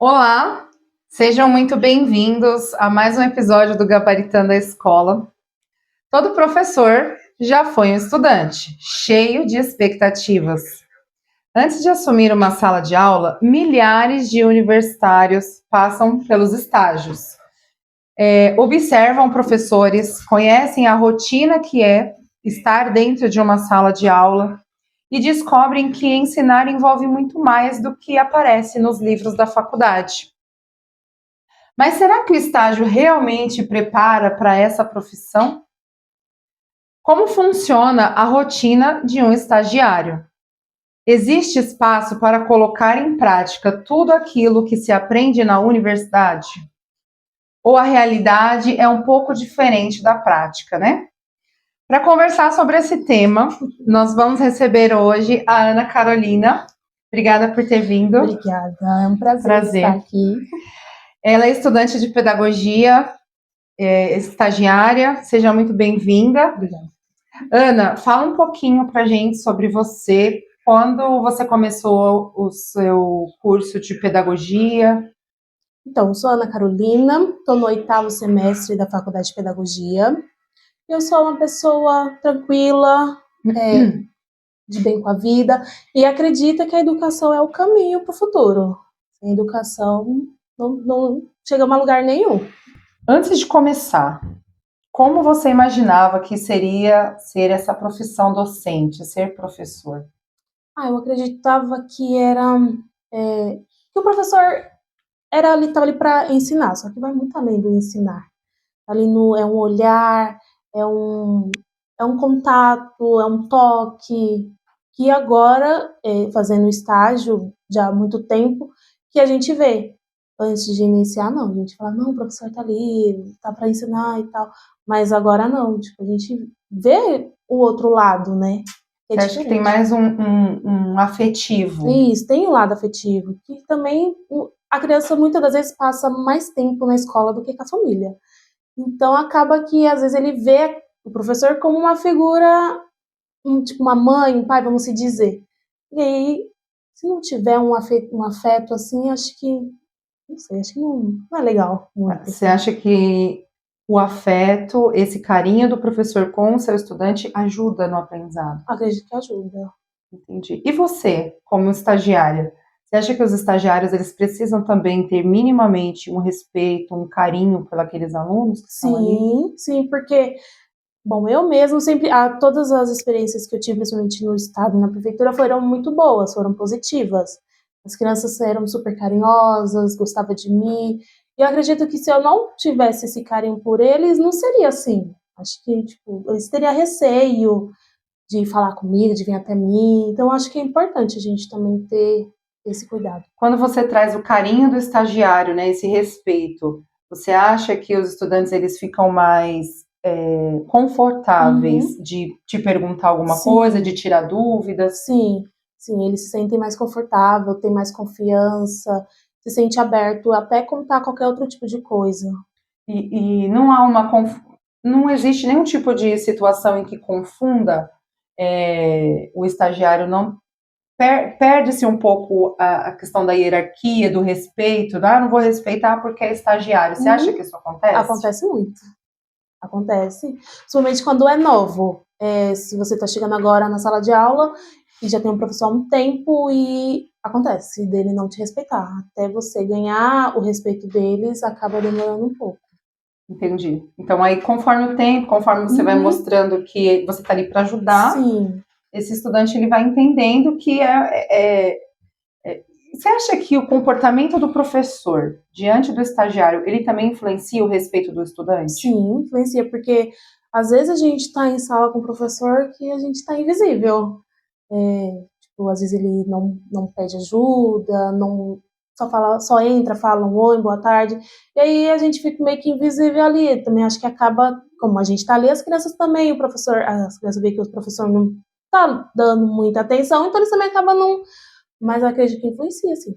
Olá, sejam muito bem-vindos a mais um episódio do Gabaritando a Escola. Todo professor já foi um estudante, cheio de expectativas. Antes de assumir uma sala de aula, milhares de universitários passam pelos estágios. Observam professores, conhecem a rotina que é estar dentro de uma sala de aula e descobrem que ensinar envolve muito mais do que aparece nos livros da faculdade. Mas será que o estágio realmente prepara para essa profissão? Como funciona a rotina de um estagiário? Existe espaço para colocar em prática tudo aquilo que se aprende na universidade? Ou a realidade é um pouco diferente da prática, né? Para conversar sobre esse tema, nós vamos receber hoje a Ana Carolina. Obrigada por ter vindo. Obrigada, é um prazer estar aqui. Ela é estudante de pedagogia, estagiária. Seja muito bem-vinda. Obrigada. Ana, fala um pouquinho para a gente sobre você. Quando você começou o seu curso de pedagogia? Então, eu sou Ana Carolina, estou no 8º semestre da Faculdade de Pedagogia. Eu sou uma pessoa tranquila, de bem com a vida, e acredita que a educação é o caminho para o futuro. Sem educação, não chegamos a lugar nenhum. Antes de começar, como você imaginava que seria ser essa profissão docente, ser professor? Eu acreditava que que o professor estava ali para ensinar, só que vai muito além do ensinar. É um olhar, é um contato, é um toque, que agora, fazendo estágio já há muito tempo, que a gente vê. Antes de iniciar, não, a gente fala, não, o professor tá ali, tá para ensinar e tal, mas agora não, tipo, a gente vê o outro lado, né? Você acha que tem mais um afetivo? Isso, tem um lado afetivo, que também a criança muitas das vezes passa mais tempo na escola do que com a família. Então acaba que às vezes ele vê o professor como uma figura, tipo uma mãe, um pai, vamos se dizer. E aí, se não tiver um afeto assim, acho que, não sei, acho que não é legal muito. Você acha que o afeto, esse carinho do professor com o seu estudante ajuda no aprendizado? Acredito que ajuda. Entendi. E você, como estagiária, você acha que os estagiários eles precisam também ter minimamente um respeito, um carinho por aqueles alunos que estão ali? Sim, porque, bom, eu mesmo sempre, todas as experiências que eu tive, principalmente no estado e na prefeitura, foram muito boas, foram positivas. As crianças eram super carinhosas, gostavam de mim. E eu acredito que se eu não tivesse esse carinho por eles, não seria assim. Acho que, tipo, eles teriam receio de falar comigo, de vir até mim. Então, acho que é importante a gente também ter esse cuidado. Quando você traz o carinho do estagiário, né, esse respeito, você acha que os estudantes eles ficam mais confortáveis de te perguntar alguma coisa, de tirar dúvidas? Sim, eles se sentem mais confortáveis, têm mais confiança, se sente aberto até contar qualquer outro tipo de coisa. E não há não existe nenhum tipo de situação em que confunda o estagiário, não perde-se um pouco a questão da hierarquia, do respeito, não vou respeitar porque é estagiário. Você acha que isso acontece? Acontece muito. Acontece. Principalmente quando é novo. Se você está chegando agora na sala de aula e já tem um professor há um tempo e acontece dele não te respeitar. Até você ganhar o respeito deles, acaba demorando um pouco. Entendi. Então aí, conforme o tempo, conforme você vai mostrando que você está ali para ajudar, esse estudante ele vai entendendo que Você acha que o comportamento do professor diante do estagiário, ele também influencia o respeito do estudante? Sim, influencia, porque às vezes a gente está em sala com o professor que a gente está invisível. Tipo, às vezes ele não pede ajuda, só entra, fala um oi, boa tarde, e aí a gente fica meio que invisível ali. Também acho que acaba, como a gente está ali, as crianças também, as crianças veem que o professor não está dando muita atenção, então eles também acabam não. Mas eu acredito que influencia, sim.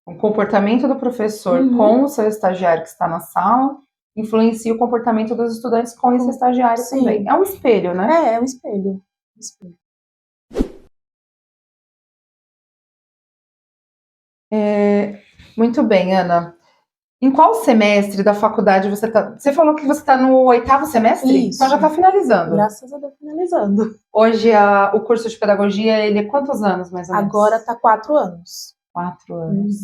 O comportamento do professor com o seu estagiário que está na sala influencia o comportamento dos estudantes com esse estagiário também. É um espelho, né? É um espelho. Muito bem, Ana. Em qual semestre da faculdade você está? Você falou que você está no 8º semestre? Isso. Então já está finalizando. Graças a Deus, finalizando. Hoje o curso de pedagogia, ele é quantos anos, mais ou menos? Agora está 4 anos. 4 anos.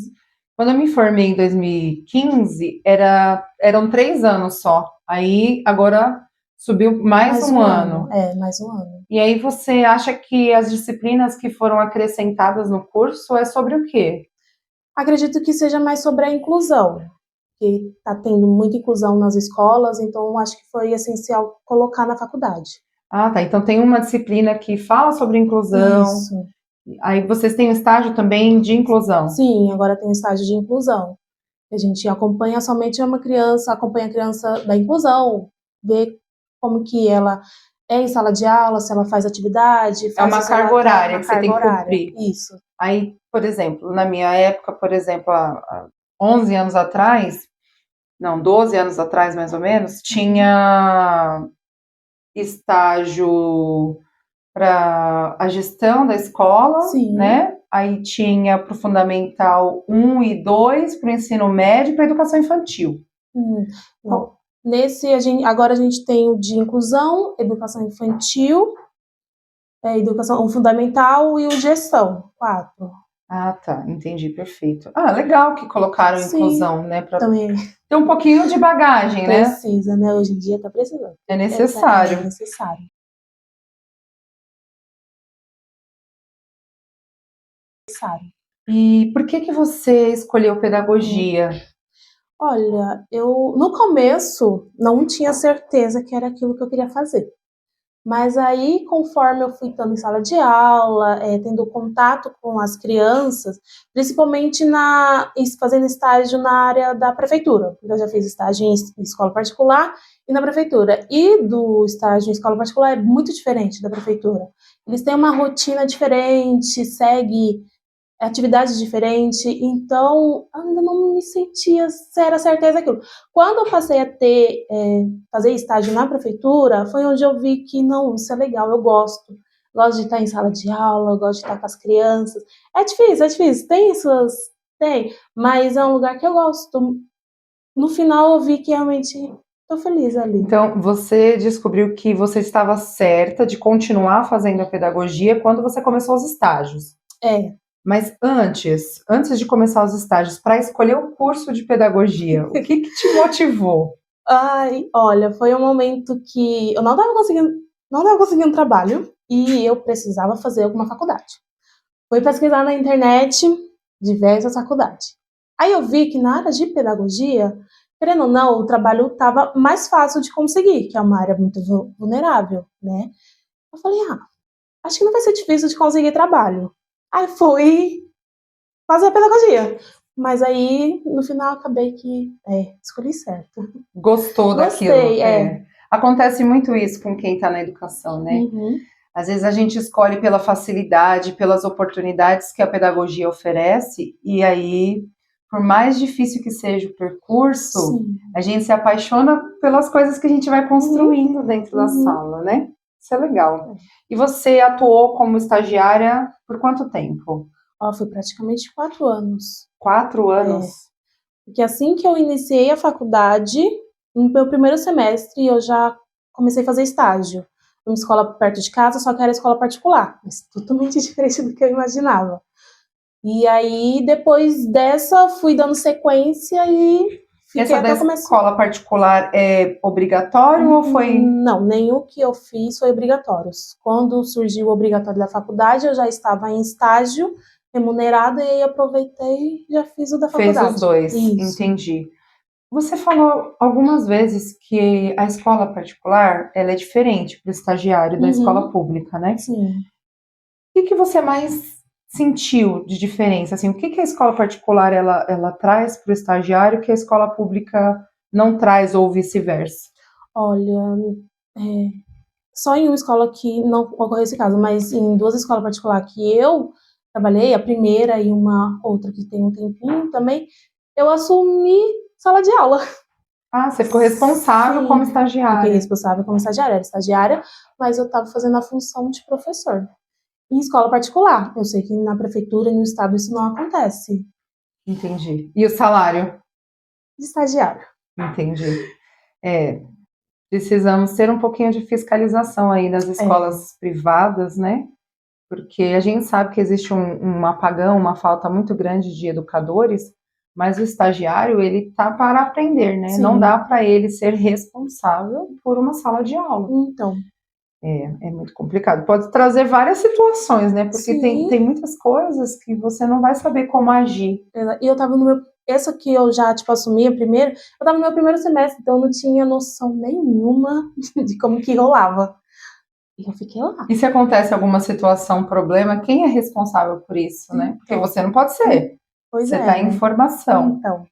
Quando eu me formei em 2015, eram 3 anos só. Aí, agora, subiu mais um ano. Mais um ano. E aí, você acha que as disciplinas que foram acrescentadas no curso é sobre o quê? Acredito que seja mais sobre a inclusão, que está tendo muita inclusão nas escolas, então acho que foi essencial colocar na faculdade. Ah, tá. Então, tem uma disciplina que fala sobre inclusão. Isso. Aí, vocês têm um estágio também de inclusão? Sim, agora tem um estágio de inclusão. A gente acompanha somente uma criança, acompanha a criança da inclusão, vê como que ela é em sala de aula, se ela faz atividade. É uma carga horária que você tem que cumprir. Isso. Aí, por exemplo, na minha época, por exemplo, há 11 anos atrás, não, 12 anos atrás mais ou menos, tinha estágio para a gestão da escola, Sim. né? Aí tinha para o Fundamental 1 e 2, para o ensino médio e para a educação infantil. Bom, agora a gente tem o de inclusão, educação infantil, educação fundamental e o gestão, 4. Ah, tá, entendi, perfeito. Ah, legal que colocaram inclusão, né? Para Também ter um pouquinho de bagagem, né? precisa, né? Hoje em dia está precisando. É necessário. É necessário. E por que você escolheu pedagogia? Olha, eu no começo não tinha certeza que era aquilo que eu queria fazer. Mas aí, conforme eu fui estando em sala de aula, tendo contato com as crianças, principalmente fazendo estágio na área da prefeitura. Eu já fiz estágio em escola particular e na prefeitura. E do estágio em escola particular é muito diferente da prefeitura. Eles têm uma rotina diferente, segue atividades diferentes, então ainda não me sentia se era certeza aquilo. Quando eu passei a fazer estágio na prefeitura, foi onde eu vi que não, isso é legal, eu gosto. Gosto de estar em sala de aula, gosto de estar com as crianças. É difícil, tem, mas é um lugar que eu gosto. No final eu vi que realmente estou feliz ali. Então, você descobriu que você estava certa de continuar fazendo a pedagogia quando você começou os estágios. Mas antes de começar os estágios, para escolher o curso de pedagogia, o que te motivou? Ai, olha, foi um momento que eu não estava conseguindo trabalho e eu precisava fazer alguma faculdade. Fui pesquisar na internet diversas faculdades. Aí eu vi que na área de pedagogia, querendo ou não, o trabalho estava mais fácil de conseguir, que é uma área muito vulnerável, né? Eu falei, acho que não vai ser difícil de conseguir trabalho. Aí fui fazer a pedagogia. Mas aí, no final, acabei que escolhi certo. Gostou daquilo? Gostei, Acontece muito isso com quem está na educação, né? Uhum. Às vezes a gente escolhe pela facilidade, pelas oportunidades que a pedagogia oferece, e aí, por mais difícil que seja o percurso, Sim. a gente se apaixona pelas coisas que a gente vai construindo dentro da sala, né? Isso é legal. E você atuou como estagiária por quanto tempo? Foi praticamente 4 anos. 4 anos? Porque assim que eu iniciei a faculdade, no meu primeiro semestre, eu já comecei a fazer estágio. Uma escola perto de casa, só que era escola particular. Mas totalmente diferente do que eu imaginava. E aí, depois dessa, fui dando sequência e fiquei até começar. Essa escola particular é obrigatório ou foi... Não, nenhum que eu fiz foi obrigatório. Quando surgiu o obrigatório da faculdade, eu já estava em estágio remunerada e aí aproveitei e já fiz o da faculdade. Fez os dois, Isso. Entendi. Você falou algumas vezes que a escola particular ela é diferente para o estagiário da escola pública, né? Sim. O que você mais sentiu de diferença? Assim, o que a escola particular ela traz para o estagiário que a escola pública não traz ou vice-versa? Olha, só em uma escola que não ocorreu esse caso, mas em 2 escolas particulares que eu trabalhei, a primeira e uma outra que tem um tempinho também, eu assumi sala de aula. Você ficou responsável como estagiária. Fiquei responsável como estagiária, era estagiária, mas eu estava fazendo a função de professor. Em escola particular, eu sei que na prefeitura e no estado isso não acontece. Entendi. E o salário? de estagiário. Entendi. É, precisamos ter um pouquinho de fiscalização aí nas escolas privadas, né? Porque a gente sabe que existe um apagão, uma falta muito grande de educadores, mas o estagiário, ele tá para aprender, né? Sim. Não dá para ele ser responsável por uma sala de aula. Então, É muito complicado. Pode trazer várias situações, né? Porque Sim. tem muitas coisas que você não vai saber como agir. e eu tava no meu. Essa que eu já, tipo, assumi a primeira, eu tava no meu primeiro semestre, então eu não tinha noção nenhuma de como que rolava. E eu fiquei lá. E se acontece alguma situação, problema, quem é responsável por isso, né? Porque Então. você não pode ser. Pois Você é. está em né? formação. Então.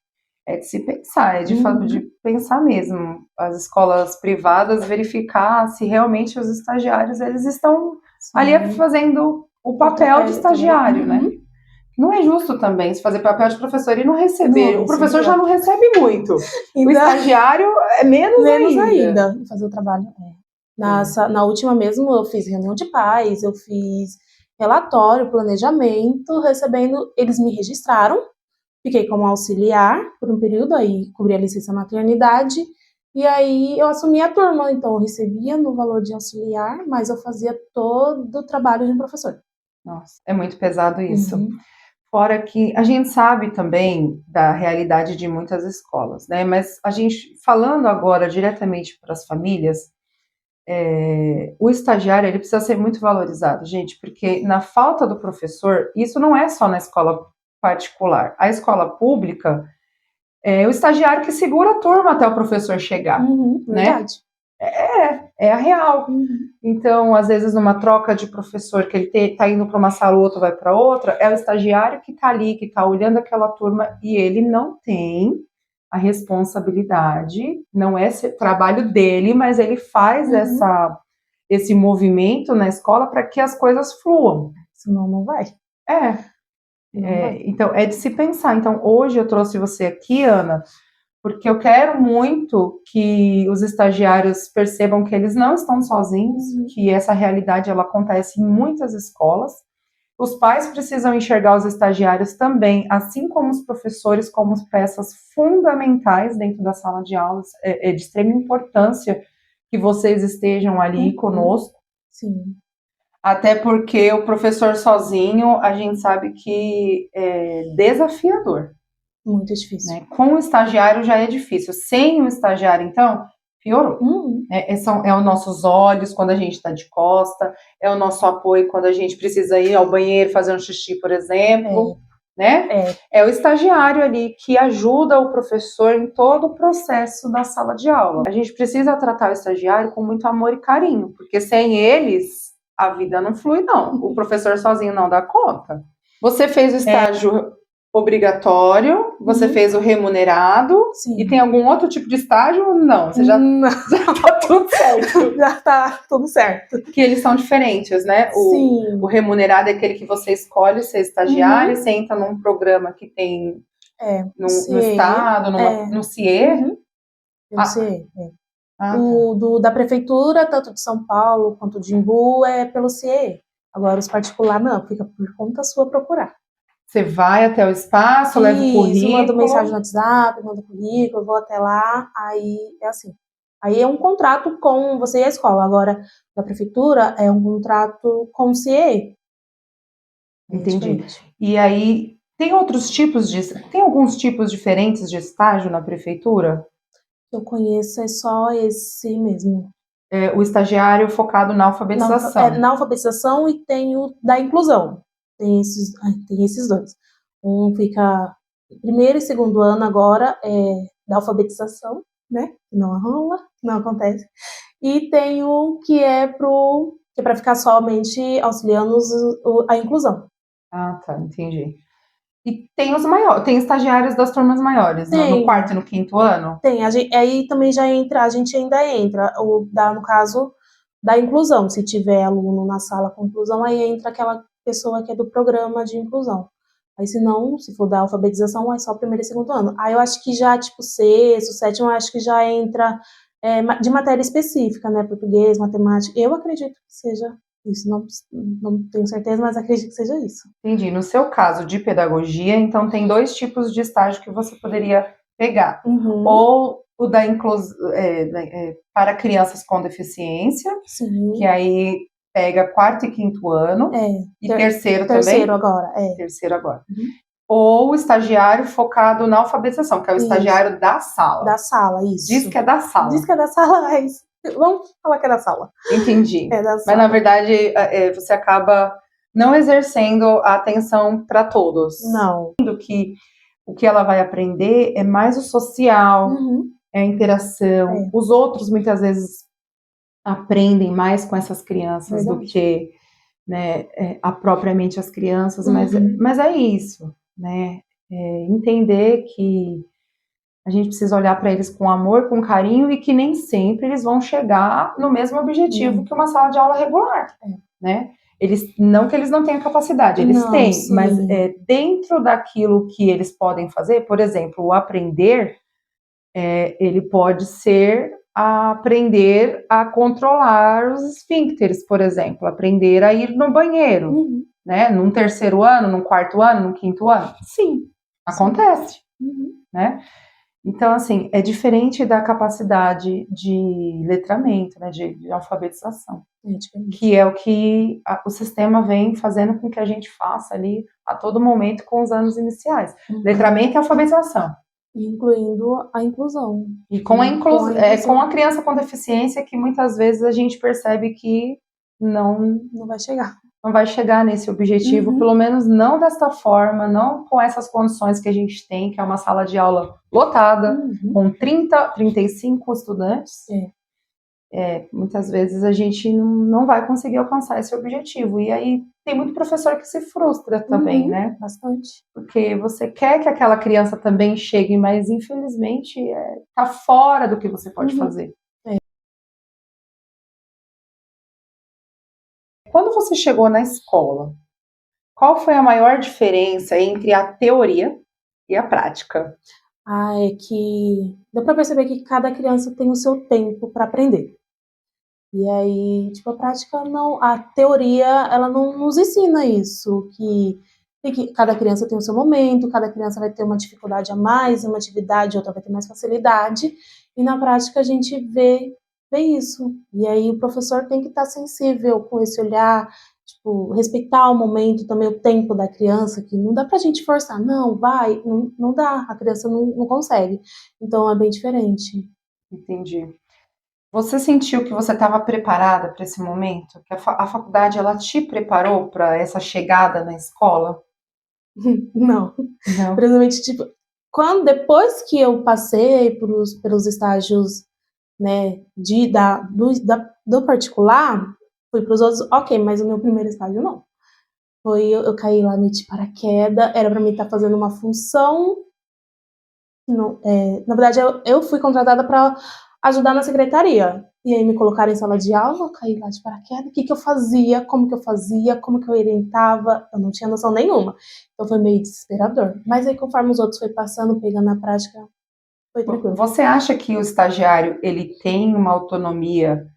É de se pensar, é de Uhum. pensar mesmo. As escolas privadas verificar se realmente os estagiários eles estão ali Sim. fazendo o papel de estagiário, né? Uhum. Não é justo também se fazer papel de professor e não receber. Não O professor receber. já não recebe muito. O Ainda estagiário é menos ainda. fazer o trabalho. Na última mesmo, eu fiz reunião de pais, eu fiz relatório, planejamento, recebendo, eles me registraram, fiquei como auxiliar por um período, aí cobri a licença maternidade, e aí eu assumi a turma, então eu recebia no valor de auxiliar, mas eu fazia todo o trabalho de um professor. Nossa, é muito pesado isso. Uhum. Fora que a gente sabe também da realidade de muitas escolas, né? Mas a gente, falando agora diretamente para as famílias, o estagiário ele precisa ser muito valorizado, gente, porque na falta do professor, isso não é só na escola particular. A escola pública é o estagiário que segura a turma até o professor chegar, né? Verdade. É a real. Uhum. Então, às vezes, numa troca de professor, que ele está indo para uma sala, o outro vai para outra, é o estagiário que está ali, que está olhando aquela turma, e ele não tem a responsabilidade, não é trabalho dele, mas ele faz esse movimento na escola para que as coisas fluam. Senão não vai. Então, é de se pensar. Então, hoje eu trouxe você aqui, Ana, porque eu quero muito que os estagiários percebam que eles não estão sozinhos, que essa realidade ela acontece em muitas escolas. Os pais precisam enxergar os estagiários também, assim como os professores, como peças fundamentais dentro da sala de aulas. É de extrema importância que vocês estejam ali conosco. Sim. Até porque o professor sozinho, a gente sabe que é desafiador. Muito difícil. Né? Com o estagiário já é difícil. Sem o estagiário, então, piorou. É os nossos olhos quando a gente está de costa, é o nosso apoio quando a gente precisa ir ao banheiro fazer um xixi, por exemplo. Né? É o estagiário ali que ajuda o professor em todo o processo da sala de aula. A gente precisa tratar o estagiário com muito amor e carinho, porque sem eles a vida não flui, não. O professor sozinho não dá conta. Você fez o estágio obrigatório, você fez o remunerado. Sim. E tem algum outro tipo de estágio? Não, você já tá tudo certo. Já tá tudo certo. Que eles são diferentes, né? Sim. O remunerado é aquele que você escolhe ser estagiário, você entra num programa que tem no estado, no CIE. No CIE, da prefeitura, tanto de São Paulo quanto de Imbu, é pelo CIE. Agora, os particulares, não, fica por conta sua procurar. Você vai até o espaço, leva o currículo. Manda mensagem no WhatsApp, manda o currículo, eu vou até lá, aí é assim. Aí é um contrato com você e a escola. Agora, da prefeitura, é um contrato com o CIE. Entendi. E aí, tem alguns tipos diferentes de estágio na prefeitura? Eu conheço, é só esse mesmo. O estagiário focado na alfabetização. Na alfabetização e tem o da inclusão. Tem esses dois. Um fica primeiro e segundo ano agora da alfabetização, né? Não rola, não acontece. E tem o que é para ficar somente auxiliando a inclusão. Ah, tá, entendi. E tem os maiores, tem estagiários das turmas maiores, no quarto e no quinto ano? Tem, aí também já entra, a gente ainda entra, no caso da inclusão, se tiver aluno na sala com inclusão, aí entra aquela pessoa que é do programa de inclusão. Aí se não, se for da alfabetização, é só primeiro e segundo ano. Aí eu acho que já, tipo, sexto, sétimo, eu acho que já entra de matéria específica, né, português, matemática, eu acredito que seja Isso não tenho certeza, mas acredito que seja isso. Entendi. No seu caso de pedagogia, então tem 2 tipos de estágio que você poderia pegar. Uhum. Ou o da para crianças com deficiência, Sim. que aí pega 4º e 5º ano, e terceiro também? Terceiro agora, Terceiro agora. Uhum. Ou o estagiário focado na alfabetização, que é o estagiário da sala. Da sala, isso. Diz que é da sala. Diz que é da sala, mas vamos falar que é da sala. Entendi. É da Mas, sala. na verdade, você acaba não exercendo a atenção para todos. Não. Que o que ela vai aprender é mais o social, Uhum. é a interação. Os outros, muitas vezes, aprendem mais com essas crianças do que, né, propriamente as crianças, mas é isso, né? Entender que a gente precisa olhar para eles com amor, com carinho, e que nem sempre eles vão chegar no mesmo objetivo que uma sala de aula regular, né? Não que eles não tenham capacidade, eles têm, sim. Mas dentro daquilo que eles podem fazer, por exemplo, o aprender, ele pode ser aprender a controlar os esfíncteres, por exemplo, aprender a ir no banheiro, né? Num 3º ano, num 4º ano, num 5º ano. Sim, acontece, né? Então, assim, é diferente da capacidade de letramento, né, de alfabetização, que é o que o sistema vem fazendo com que a gente faça ali a todo momento com os anos iniciais. Letramento e alfabetização. Incluindo a inclusão. E com a criança com deficiência, que muitas vezes a gente percebe que não vai chegar. Não vai chegar nesse objetivo, pelo menos não desta forma, não com essas condições que a gente tem, que é uma sala de aula lotada, com 35 estudantes. Muitas vezes a gente não vai conseguir alcançar esse objetivo. E aí tem muito professor que se frustra também, né? Bastante. Porque você quer que aquela criança também chegue, mas infelizmente tá fora do que você pode fazer. Quando você chegou na escola, qual foi a maior diferença entre a teoria e a prática? É que dá para perceber que cada criança tem o seu tempo para aprender. E aí, tipo, a prática não, a teoria, ela não nos ensina isso, que cada criança tem o seu momento, cada criança vai ter uma dificuldade a mais, uma atividade, outra vai ter mais facilidade, e na prática a gente vê isso. E aí o professor tem que estar sensível com esse olhar, tipo, respeitar o momento, também o tempo da criança, que não dá pra gente forçar, não, vai, não dá, a criança não consegue. Então é bem diferente. Entendi. Você sentiu que você estava preparada para esse momento? Que a faculdade, ela te preparou para essa chegada na escola? Não. Principalmente, tipo, depois que eu passei pelos estágios, né, do particular, fui para os outros, ok, mas o meu primeiro estágio não. Eu caí lá meio de paraquedas, era para mim estar fazendo uma função, na verdade eu fui contratada para ajudar na secretaria, e aí me colocaram em sala de aula, eu caí lá de paraquedas, o que eu fazia, como que eu orientava, eu não tinha noção nenhuma, então foi meio desesperador, mas aí conforme os outros foi passando, pegando na prática, foi tranquilo. Você acha que o estagiário, ele tem uma autonomia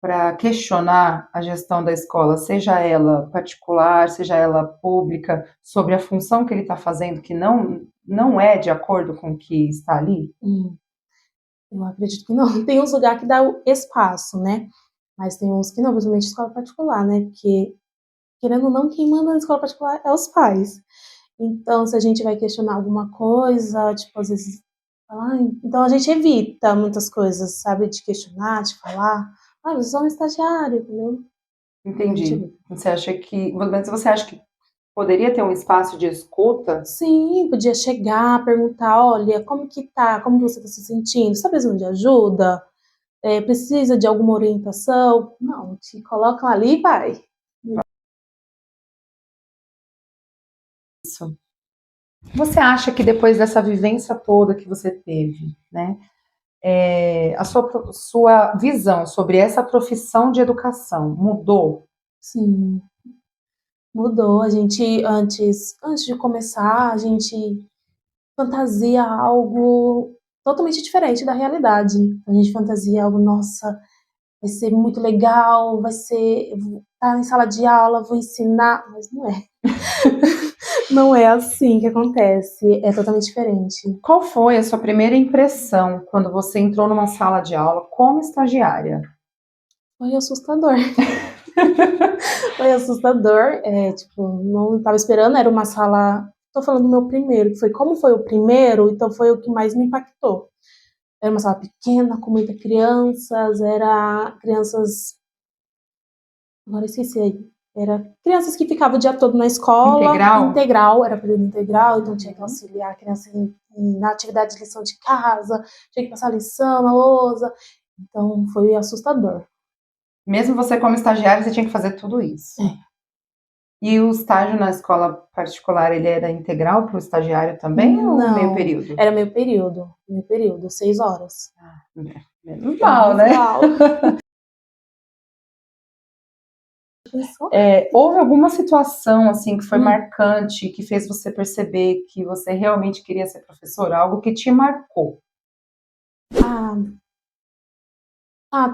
para questionar a gestão da escola, seja ela particular, seja ela pública, sobre a função que ele está fazendo, que não é de acordo com o que está ali? Eu acredito que não. Tem uns lugares que dá o espaço, né? Mas tem uns que não, principalmente escola particular, né? Porque, querendo ou não, quem manda na escola particular é os pais. Então, se a gente vai questionar alguma coisa, tipo, às vezes, então a gente evita muitas coisas, sabe? De questionar, de falar. Você é um estagiário, entendeu? Entendi. Você acha que poderia ter um espaço de escuta? Sim, podia chegar, perguntar, olha, como que tá? Como que você está se sentindo? Você está precisando de ajuda? Precisa de alguma orientação? Não, te colocam ali e vai. Isso. Você acha que depois dessa vivência toda que você teve, né, a sua visão sobre essa profissão de educação mudou? Sim, mudou. A gente, antes de começar, a gente fantasia algo totalmente diferente da realidade. A gente fantasia algo, nossa, vai ser muito legal, vai ser, tá em sala de aula, vou ensinar, mas não é. Não é assim que acontece, é totalmente diferente. Qual foi a sua primeira impressão quando você entrou numa sala de aula como estagiária? Foi assustador. Foi assustador, tipo, não estava esperando, era uma sala. Tô falando do meu primeiro, que foi como foi o primeiro, então foi o que mais me impactou. Era uma sala pequena, com muitas crianças, era crianças. Agora eu esqueci aí. Era crianças que ficavam o dia todo na escola, integral, era período integral, então tinha que auxiliar a criança na atividade de lição de casa, tinha que passar lição na lousa. Então foi assustador. Mesmo você como estagiária, você tinha que fazer tudo isso. E o estágio na escola particular, ele era integral para o estagiário também ou meio período? Era meio período, 6 horas. Menos mal, né? Houve alguma situação assim que foi marcante, que fez você perceber que você realmente queria ser professora? Algo que te marcou?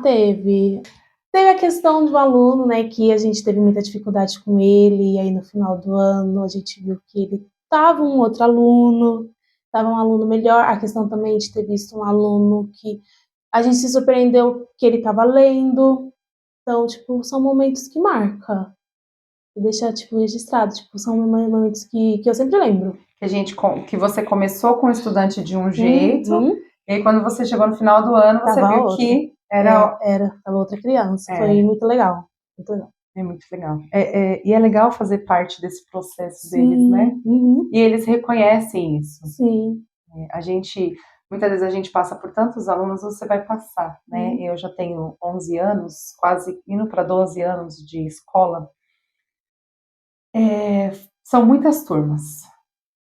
Teve. Teve a questão do aluno, né, que a gente teve muita dificuldade com ele, e aí no final do ano a gente viu que ele estava um outro aluno, estava um aluno melhor. A questão também de ter visto um aluno que a gente se surpreendeu que ele estava lendo. Então, tipo, são momentos que marcam. E deixa, tipo, registrado. Tipo, são momentos que eu sempre lembro. Que você começou com o estudante de um jeito, e aí quando você chegou no final do ano, você viu que tava outra criança. Foi muito legal. Muito legal. É muito legal. E é legal fazer parte desse processo deles, né? E eles reconhecem isso. Sim. Muitas vezes a gente passa por tantos alunos, você vai passar, né? Eu já tenho 11 anos, quase indo para 12 anos de escola. São muitas turmas.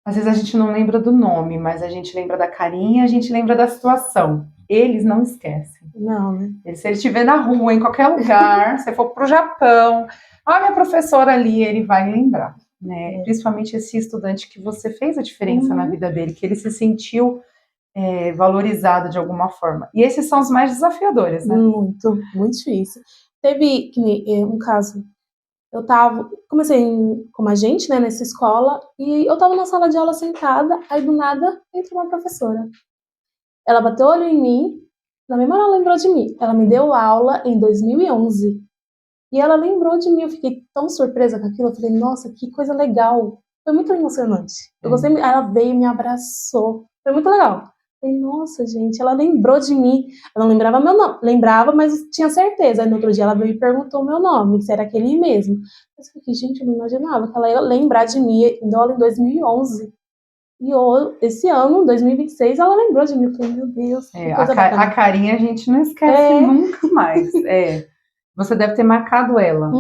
Às vezes a gente não lembra do nome, mas a gente lembra da carinha, a gente lembra da situação. Eles não esquecem. Não, né? Se ele estiver na rua, em qualquer lugar, se for para o Japão, minha professora ali, ele vai lembrar, né? Principalmente esse estudante que você fez a diferença na vida dele, que ele se sentiu valorizado de alguma forma. E esses são os mais desafiadores, né? Muito, muito difícil. Teve um caso. Eu comecei como agente, né, nessa escola, e eu tava na sala de aula sentada, aí do nada entrou uma professora. Ela bateu o olho em mim, na mesma hora ela lembrou de mim. Ela me deu aula em 2011. E ela lembrou de mim, eu fiquei tão surpresa com aquilo, eu falei, nossa, que coisa legal. Foi muito emocionante. Eu gostei, ela veio e me abraçou. Foi muito legal. Falei, nossa, gente, ela lembrou de mim. Ela não lembrava meu nome. Lembrava, mas tinha certeza. Aí no outro dia ela veio e perguntou o meu nome, se era aquele mesmo. Eu fiquei, gente, eu não imaginava que ela ia lembrar de mim, em 2011. E esse ano, 2026, ela lembrou de mim. Eu falei, meu Deus, que coisa bacana. A carinha a gente não esquece nunca mais. Você deve ter marcado ela.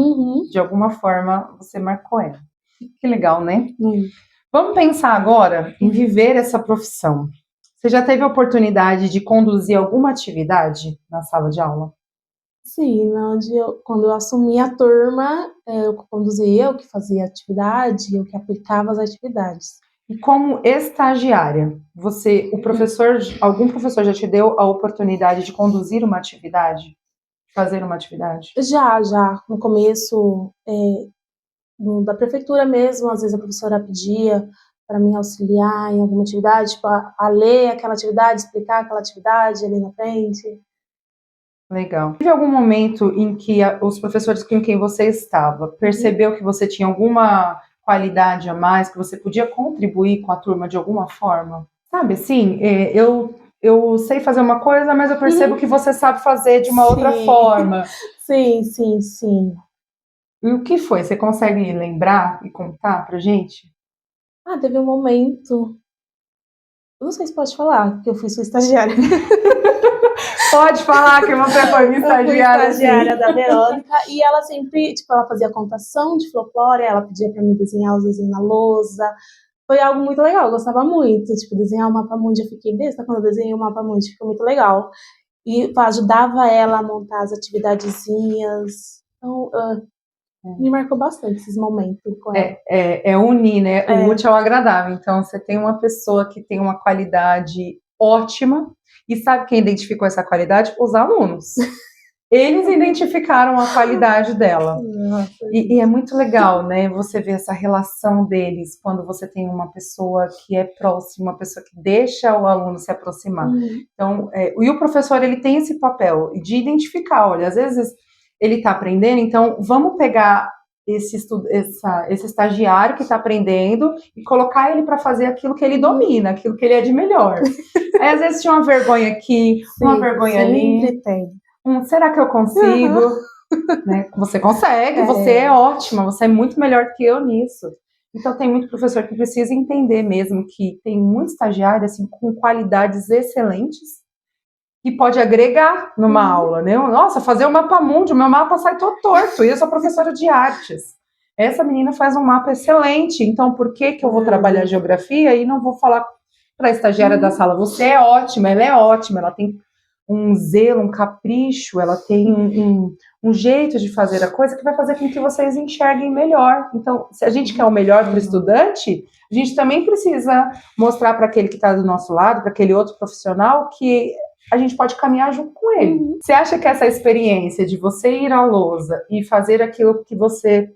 De alguma forma, você marcou ela. Que legal, né? Vamos pensar agora em viver essa profissão. Você já teve a oportunidade de conduzir alguma atividade na sala de aula? Sim, quando eu assumi a turma, eu conduzia, eu que fazia a atividade, eu que aplicava as atividades. E como estagiária, algum professor já te deu a oportunidade de conduzir uma atividade? Fazer uma atividade? Já. No começo da prefeitura mesmo, às vezes a professora pedia para mim auxiliar em alguma atividade, tipo, a ler aquela atividade, explicar aquela atividade ali na frente. Legal. Teve algum momento em que os professores com quem você estava percebeu que você tinha alguma qualidade a mais, que você podia contribuir com a turma de alguma forma? Sabe assim, eu sei fazer uma coisa, mas eu percebo que você sabe fazer de uma outra forma. Sim. E o que foi? Você consegue lembrar e contar pra gente? Teve um momento. Eu não sei se pode falar que eu fui sua estagiária. Pode falar que você foi minha estagiária. Eu fui estagiária da Verônica. E ela sempre, tipo, ela fazia contação de folclore, ela pedia pra mim desenhar os desenhos na lousa. Foi algo muito legal, eu gostava muito. Tipo, desenhar o mapa mundi, eu fiquei besta quando eu desenhei o mapa mundi, ficou muito legal. E ajudava ela a montar as atividadezinhas. Então, me marcou bastante esses momentos com ela. Unir, né? O útil ao agradável. Então, você tem uma pessoa que tem uma qualidade ótima e sabe quem identificou essa qualidade? Os alunos. Eles identificaram a qualidade dela. E é muito legal, né? Você ver essa relação deles quando você tem uma pessoa que é próxima, uma pessoa que deixa o aluno se aproximar. Então, e o professor, ele tem esse papel de identificar, olha, às vezes ele está aprendendo, então vamos pegar esse estagiário que está aprendendo e colocar ele para fazer aquilo que ele domina, aquilo que ele é de melhor. Aí, às vezes, tinha uma vergonha aqui, uma vergonha ali. Sempre tem. Será que eu consigo? Né? Você consegue, você é ótima, você é muito melhor que eu nisso. Então tem muito professor que precisa entender mesmo que tem muito estagiário assim, com qualidades excelentes que pode agregar numa aula, né? Nossa, fazer o mapa mundi, o meu mapa sai todo torto, e eu sou professora de artes. Essa menina faz um mapa excelente, então por que eu vou trabalhar geografia e não vou falar para a estagiária da sala, você é ótima, ela tem um zelo, um capricho, ela tem um jeito de fazer a coisa que vai fazer com que vocês enxerguem melhor. Então, se a gente quer o melhor para o estudante, a gente também precisa mostrar para aquele que está do nosso lado, para aquele outro profissional, que a gente pode caminhar junto com ele. Você acha que essa experiência de você ir à lousa e fazer aquilo que você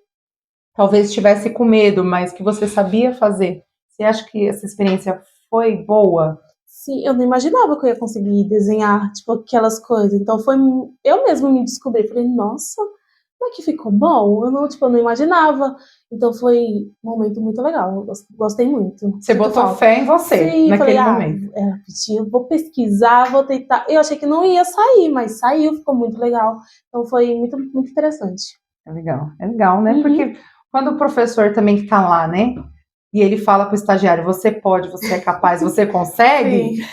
talvez estivesse com medo, mas que você sabia fazer, você acha que essa experiência foi boa? Sim, eu não imaginava que eu ia conseguir desenhar, tipo, aquelas coisas. Então foi, eu mesma me descobri, falei, nossa, como é que ficou bom? Eu não imaginava. Então foi um momento muito legal, eu gostei muito. Você botou fé em você. Sim, naquele momento. Eu vou pesquisar, vou tentar. Eu achei que não ia sair, mas saiu, ficou muito legal. Então foi muito, muito interessante. É legal, né? Porque quando o professor também está lá, né? E ele fala para o estagiário, você pode, você é capaz, você consegue,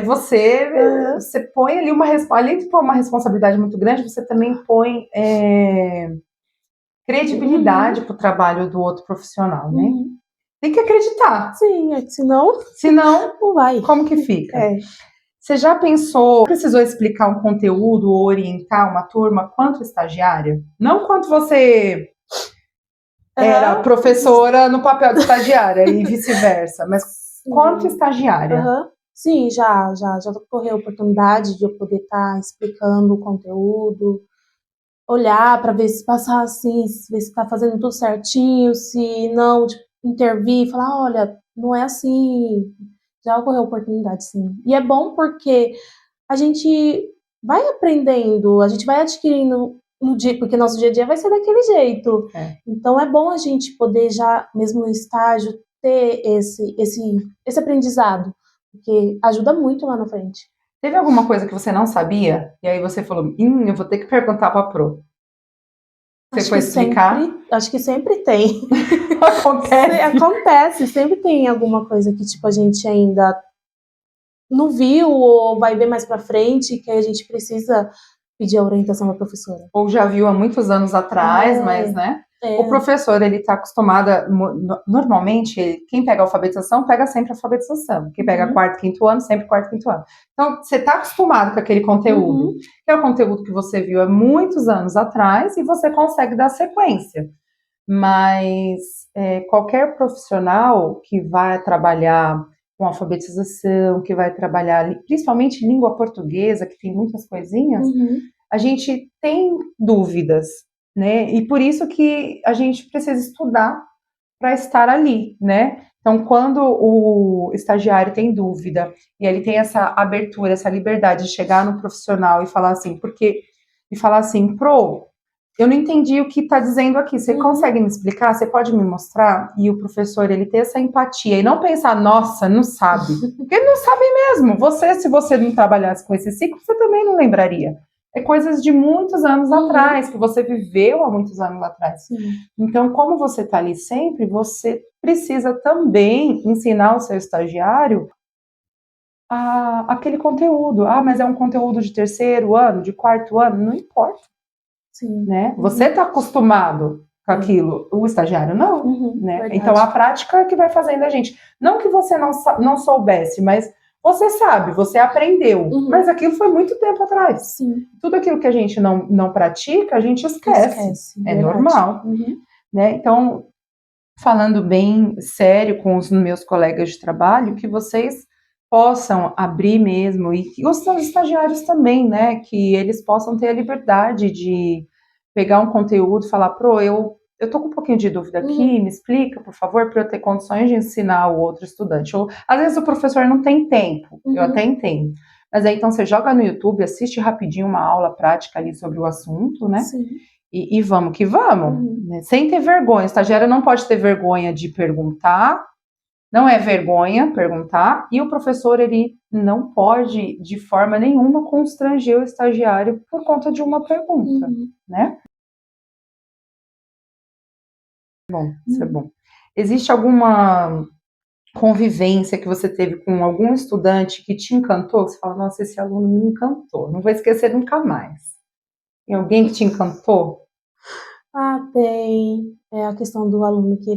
você põe ali além de pôr uma responsabilidade muito grande, você também põe credibilidade para o trabalho do outro profissional, né? Tem que acreditar. Sim, senão não vai. Como que fica? Você já pensou, precisou explicar um conteúdo ou orientar uma turma quanto estagiária? Não quanto você era professora no papel de estagiária e vice-versa, mas quanto estagiária? Sim, já ocorreu a oportunidade de eu poder estar explicando o conteúdo, olhar para ver se passar assim, ver se está fazendo tudo certinho, se não, tipo, intervir, falar, olha, não é assim. Já ocorreu a oportunidade, sim. E é bom porque a gente vai aprendendo, a gente vai adquirindo no dia, porque nosso dia a dia vai ser daquele jeito. Então é bom a gente poder já, mesmo no estágio, ter esse aprendizado, porque ajuda muito lá na frente. Teve alguma coisa que você não sabia? E aí você falou, eu vou ter que perguntar para a Pro. Você foi explicar? Acho que sempre tem. Acontece. Acontece, sempre tem alguma coisa que tipo, a gente ainda não viu ou vai ver mais para frente, que a gente precisa pedir a orientação da professora. Ou já viu há muitos anos atrás, mas, né? O professor, ele está acostumado, normalmente, quem pega a alfabetização, pega sempre a alfabetização. Quem pega quarto, quinto ano, sempre quarto, quinto ano. Então, você está acostumado com aquele conteúdo, que é o conteúdo que você viu há muitos anos atrás, e você consegue dar sequência. Mas qualquer profissional que vai trabalhar com alfabetização, que vai trabalhar principalmente língua portuguesa, que tem muitas coisinhas, a gente tem dúvidas, né? E por isso que a gente precisa estudar para estar ali, né? Então, quando o estagiário tem dúvida e ele tem essa abertura, essa liberdade de chegar no profissional e falar assim, Pro, eu não entendi o que está dizendo aqui, você consegue me explicar? Você pode me mostrar? E o professor, ele ter essa empatia e não pensar, nossa, não sabe. Porque ele não sabe mesmo. Se você não trabalhasse com esse ciclo, você também não lembraria. É coisas de muitos anos atrás, que você viveu há muitos anos atrás. Então, como você está ali sempre, você precisa também ensinar o seu estagiário aquele conteúdo. Mas é um conteúdo de terceiro ano, de quarto ano, não importa. Né? Você está acostumado com aquilo, o estagiário não. Né? Então, a prática é que vai fazendo a gente. Não que você não soubesse, mas você sabe, você aprendeu, mas aquilo foi muito tempo atrás. Tudo aquilo que a gente não pratica, a gente esquece. É normal. Né? Então, falando bem sério com os meus colegas de trabalho, que vocês possam abrir mesmo, e os estagiários também, né, que eles possam ter a liberdade de pegar um conteúdo e falar, eu tô com um pouquinho de dúvida aqui, me explica, por favor, para eu ter condições de ensinar o outro estudante. Ou, às vezes o professor não tem tempo, eu até entendo. Mas aí, então, você joga no YouTube, assiste rapidinho uma aula prática ali sobre o assunto, né? Sim. E vamos que vamos, né? Sem ter vergonha. O estagiário não pode ter vergonha de perguntar, não é vergonha perguntar, e o professor, ele não pode, de forma nenhuma, constranger o estagiário por conta de uma pergunta, né? Bom, isso é bom. Existe alguma convivência que você teve com algum estudante que te encantou? Você fala, nossa, esse aluno me encantou, não vou esquecer nunca mais. Tem alguém que te encantou? Tem a questão do aluno que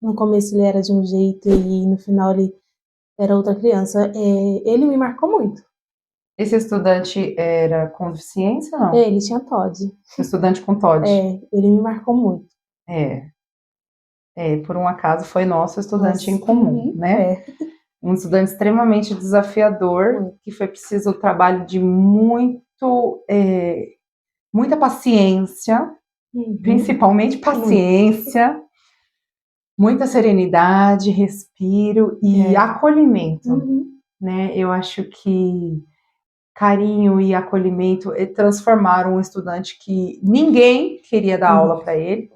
no começo ele era de um jeito e no final ele era outra criança. Ele me marcou muito. Esse estudante era com deficiência ou não? Ele tinha TOD. Estudante com TOD. Ele me marcou muito. Por um acaso foi nosso estudante em comum, né? Um estudante extremamente desafiador, que foi preciso o trabalho de muita paciência, principalmente paciência, muita serenidade, respiro e acolhimento, né? Eu acho que carinho e acolhimento transformaram um estudante que ninguém queria dar aula para ele,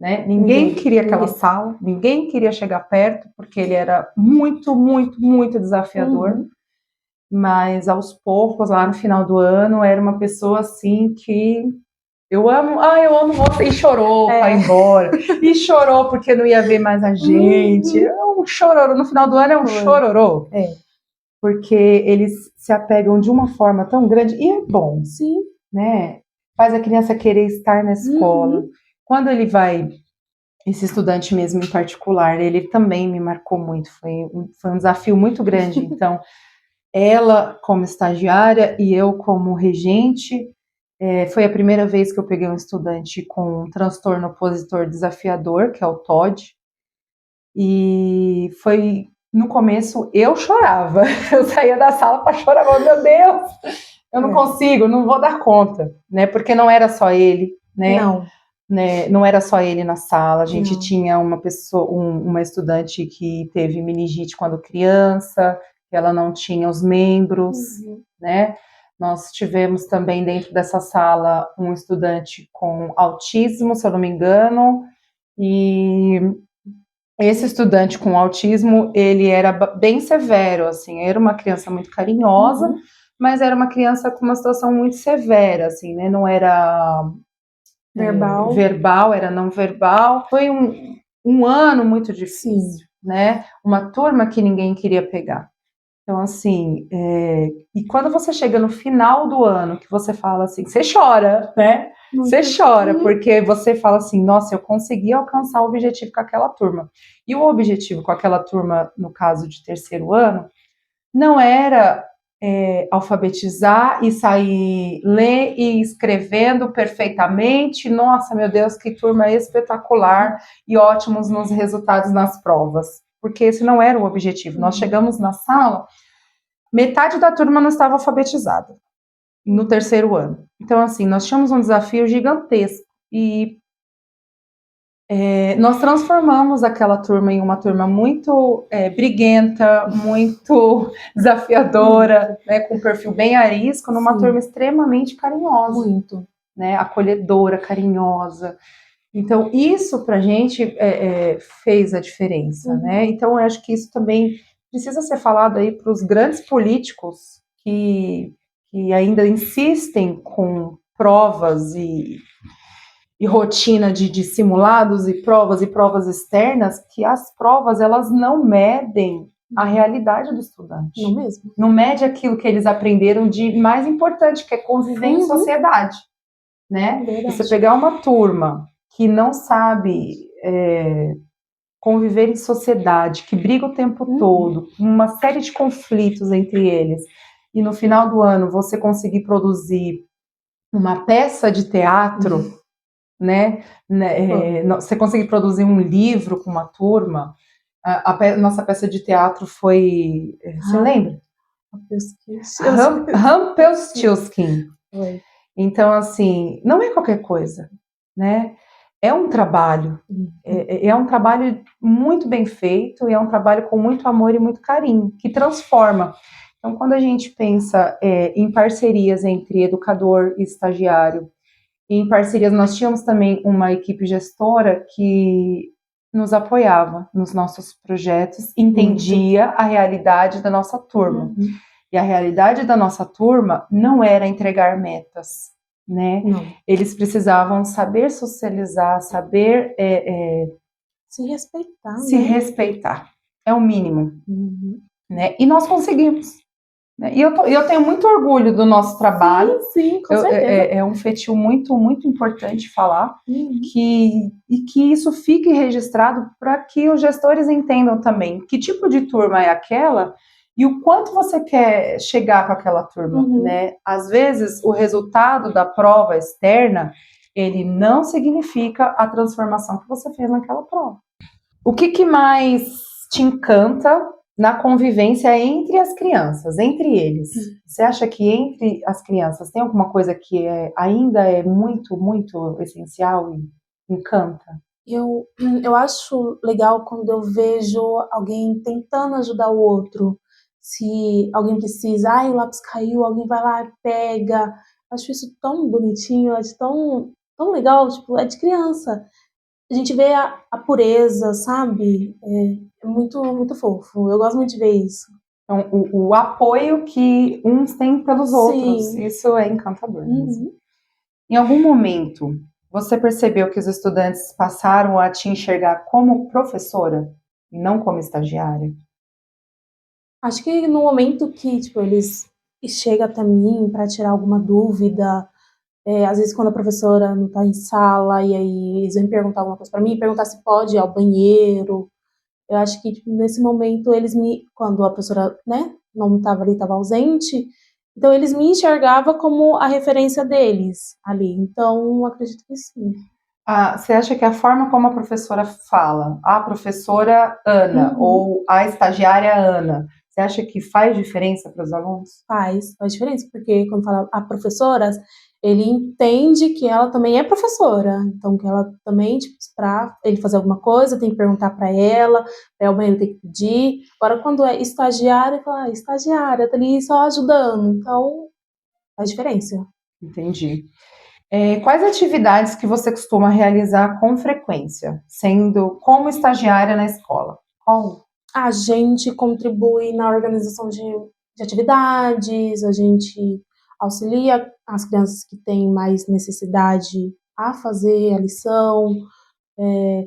né? Ninguém queria aquela sala, ninguém queria chegar perto, porque ele era muito, muito, muito desafiador. Mas aos poucos, lá no final do ano, era uma pessoa assim que eu amo você, e chorou para ir embora, e chorou porque não ia ver mais a gente, é um chororô, no final do ano é um chororô, porque eles se apegam de uma forma tão grande, e é bom, né? Faz a criança querer estar na escola. Quando ele vai, esse estudante mesmo em particular, ele também me marcou muito, foi um desafio muito grande, então ela como estagiária e eu como regente, foi a primeira vez que eu peguei um estudante com um transtorno opositor desafiador, que é o TOD, e foi, no começo, eu chorava, eu saía da sala para chorar, meu Deus, eu não consigo, não vou dar conta, né, porque não era só ele, né, não era só ele na sala, a gente tinha uma pessoa, uma estudante que teve meningite quando criança, ela não tinha os membros, né? Nós tivemos também dentro dessa sala um estudante com autismo, se eu não me engano, e esse estudante com autismo, ele era bem severo, assim, era uma criança muito carinhosa, mas era uma criança com uma situação muito severa, assim, né? Não era verbal, era não verbal. Foi um ano muito difícil, né? Uma turma que ninguém queria pegar. Então, assim, e quando você chega no final do ano, que você fala assim, você chora, né? Você chora, porque você fala assim, nossa, eu consegui alcançar o objetivo com aquela turma. E o objetivo com aquela turma, no caso de terceiro ano, não era alfabetizar e sair ler e escrevendo perfeitamente. Nossa, meu Deus, que turma espetacular e ótimos nos resultados nas provas. Porque esse não era o objetivo. Nós chegamos na sala, metade da turma não estava alfabetizada no terceiro ano. Então, assim, nós tínhamos um desafio gigantesco e nós transformamos aquela turma em uma turma muito briguenta, muito desafiadora, né, com um perfil bem arisco, numa turma extremamente carinhosa, né, acolhedora, carinhosa. Então, isso pra gente fez a diferença, né? Então, eu acho que isso também precisa ser falado aí para os grandes políticos que ainda insistem com provas e rotina de simulados e provas externas, que as provas, elas não medem a realidade do estudante. Não mesmo? Não mede aquilo que eles aprenderam de mais importante, que é conviver em sociedade, né? Você pegar uma turma que não sabe conviver em sociedade, que briga o tempo todo, uma série de conflitos entre eles, e no final do ano você conseguir produzir uma peça de teatro, né? Você conseguir produzir um livro com uma turma, Nossa peça de teatro foi... Você lembra? Rumpelstiltskin. Foi. Então, assim, não é qualquer coisa, né? É um trabalho. É um trabalho muito bem feito e é um trabalho com muito amor e muito carinho, que transforma. Então, quando a gente pensa em parcerias entre educador e estagiário, e em parcerias, nós tínhamos também uma equipe gestora que nos apoiava nos nossos projetos, entendia a realidade da nossa turma. E a realidade da nossa turma não era entregar metas, né? Não. Eles precisavam saber socializar, saber se respeitar, se respeitar. É o mínimo, né? E nós conseguimos. Né? E eu tenho muito orgulho do nosso trabalho. Sim, com certeza. É um feitio muito, muito importante falar, e que isso fique registrado para que os gestores entendam também que tipo de turma é aquela e o quanto você quer chegar com aquela turma, né? Às vezes, o resultado da prova externa, ele não significa a transformação que você fez naquela prova. O que mais te encanta na convivência entre as crianças, entre eles? Você acha que entre as crianças tem alguma coisa que ainda é muito, muito essencial e encanta? Eu acho legal quando eu vejo alguém tentando ajudar o outro. Se alguém precisa, o lápis caiu, alguém vai lá e pega. Acho isso tão bonitinho, acho tão legal, tipo, é de criança. A gente vê a pureza, sabe? É muito, muito fofo. Eu gosto muito de ver isso. Então, o apoio que uns têm pelos outros, isso é encantador mesmo. Em algum momento, você percebeu que os estudantes passaram a te enxergar como professora e não como estagiária? Acho que no momento que, tipo, eles chegam até mim para tirar alguma dúvida, às vezes quando a professora não está em sala e aí eles vêm perguntar alguma coisa para mim, perguntar se pode ir ao banheiro. Eu acho que, tipo, nesse momento, quando a professora, né, não estava ali, estava ausente, então eles me enxergavam como a referência deles ali. Então, acredito que sim. Você acha que a forma como a professora fala, a professora Ana ou a estagiária Ana, você acha que faz diferença para os alunos? Faz diferença, porque quando fala a professora, ele entende que ela também é professora, então que ela também, tipo, para ele fazer alguma coisa, tem que perguntar para ela, o banheiro tem que pedir. Agora, quando é estagiária, fala, estagiária, tá ali só ajudando, então faz diferença. Entendi. Quais atividades que você costuma realizar com frequência, sendo como estagiária na escola? Qual? A gente contribui na organização de atividades, a gente auxilia as crianças que têm mais necessidade a fazer a lição,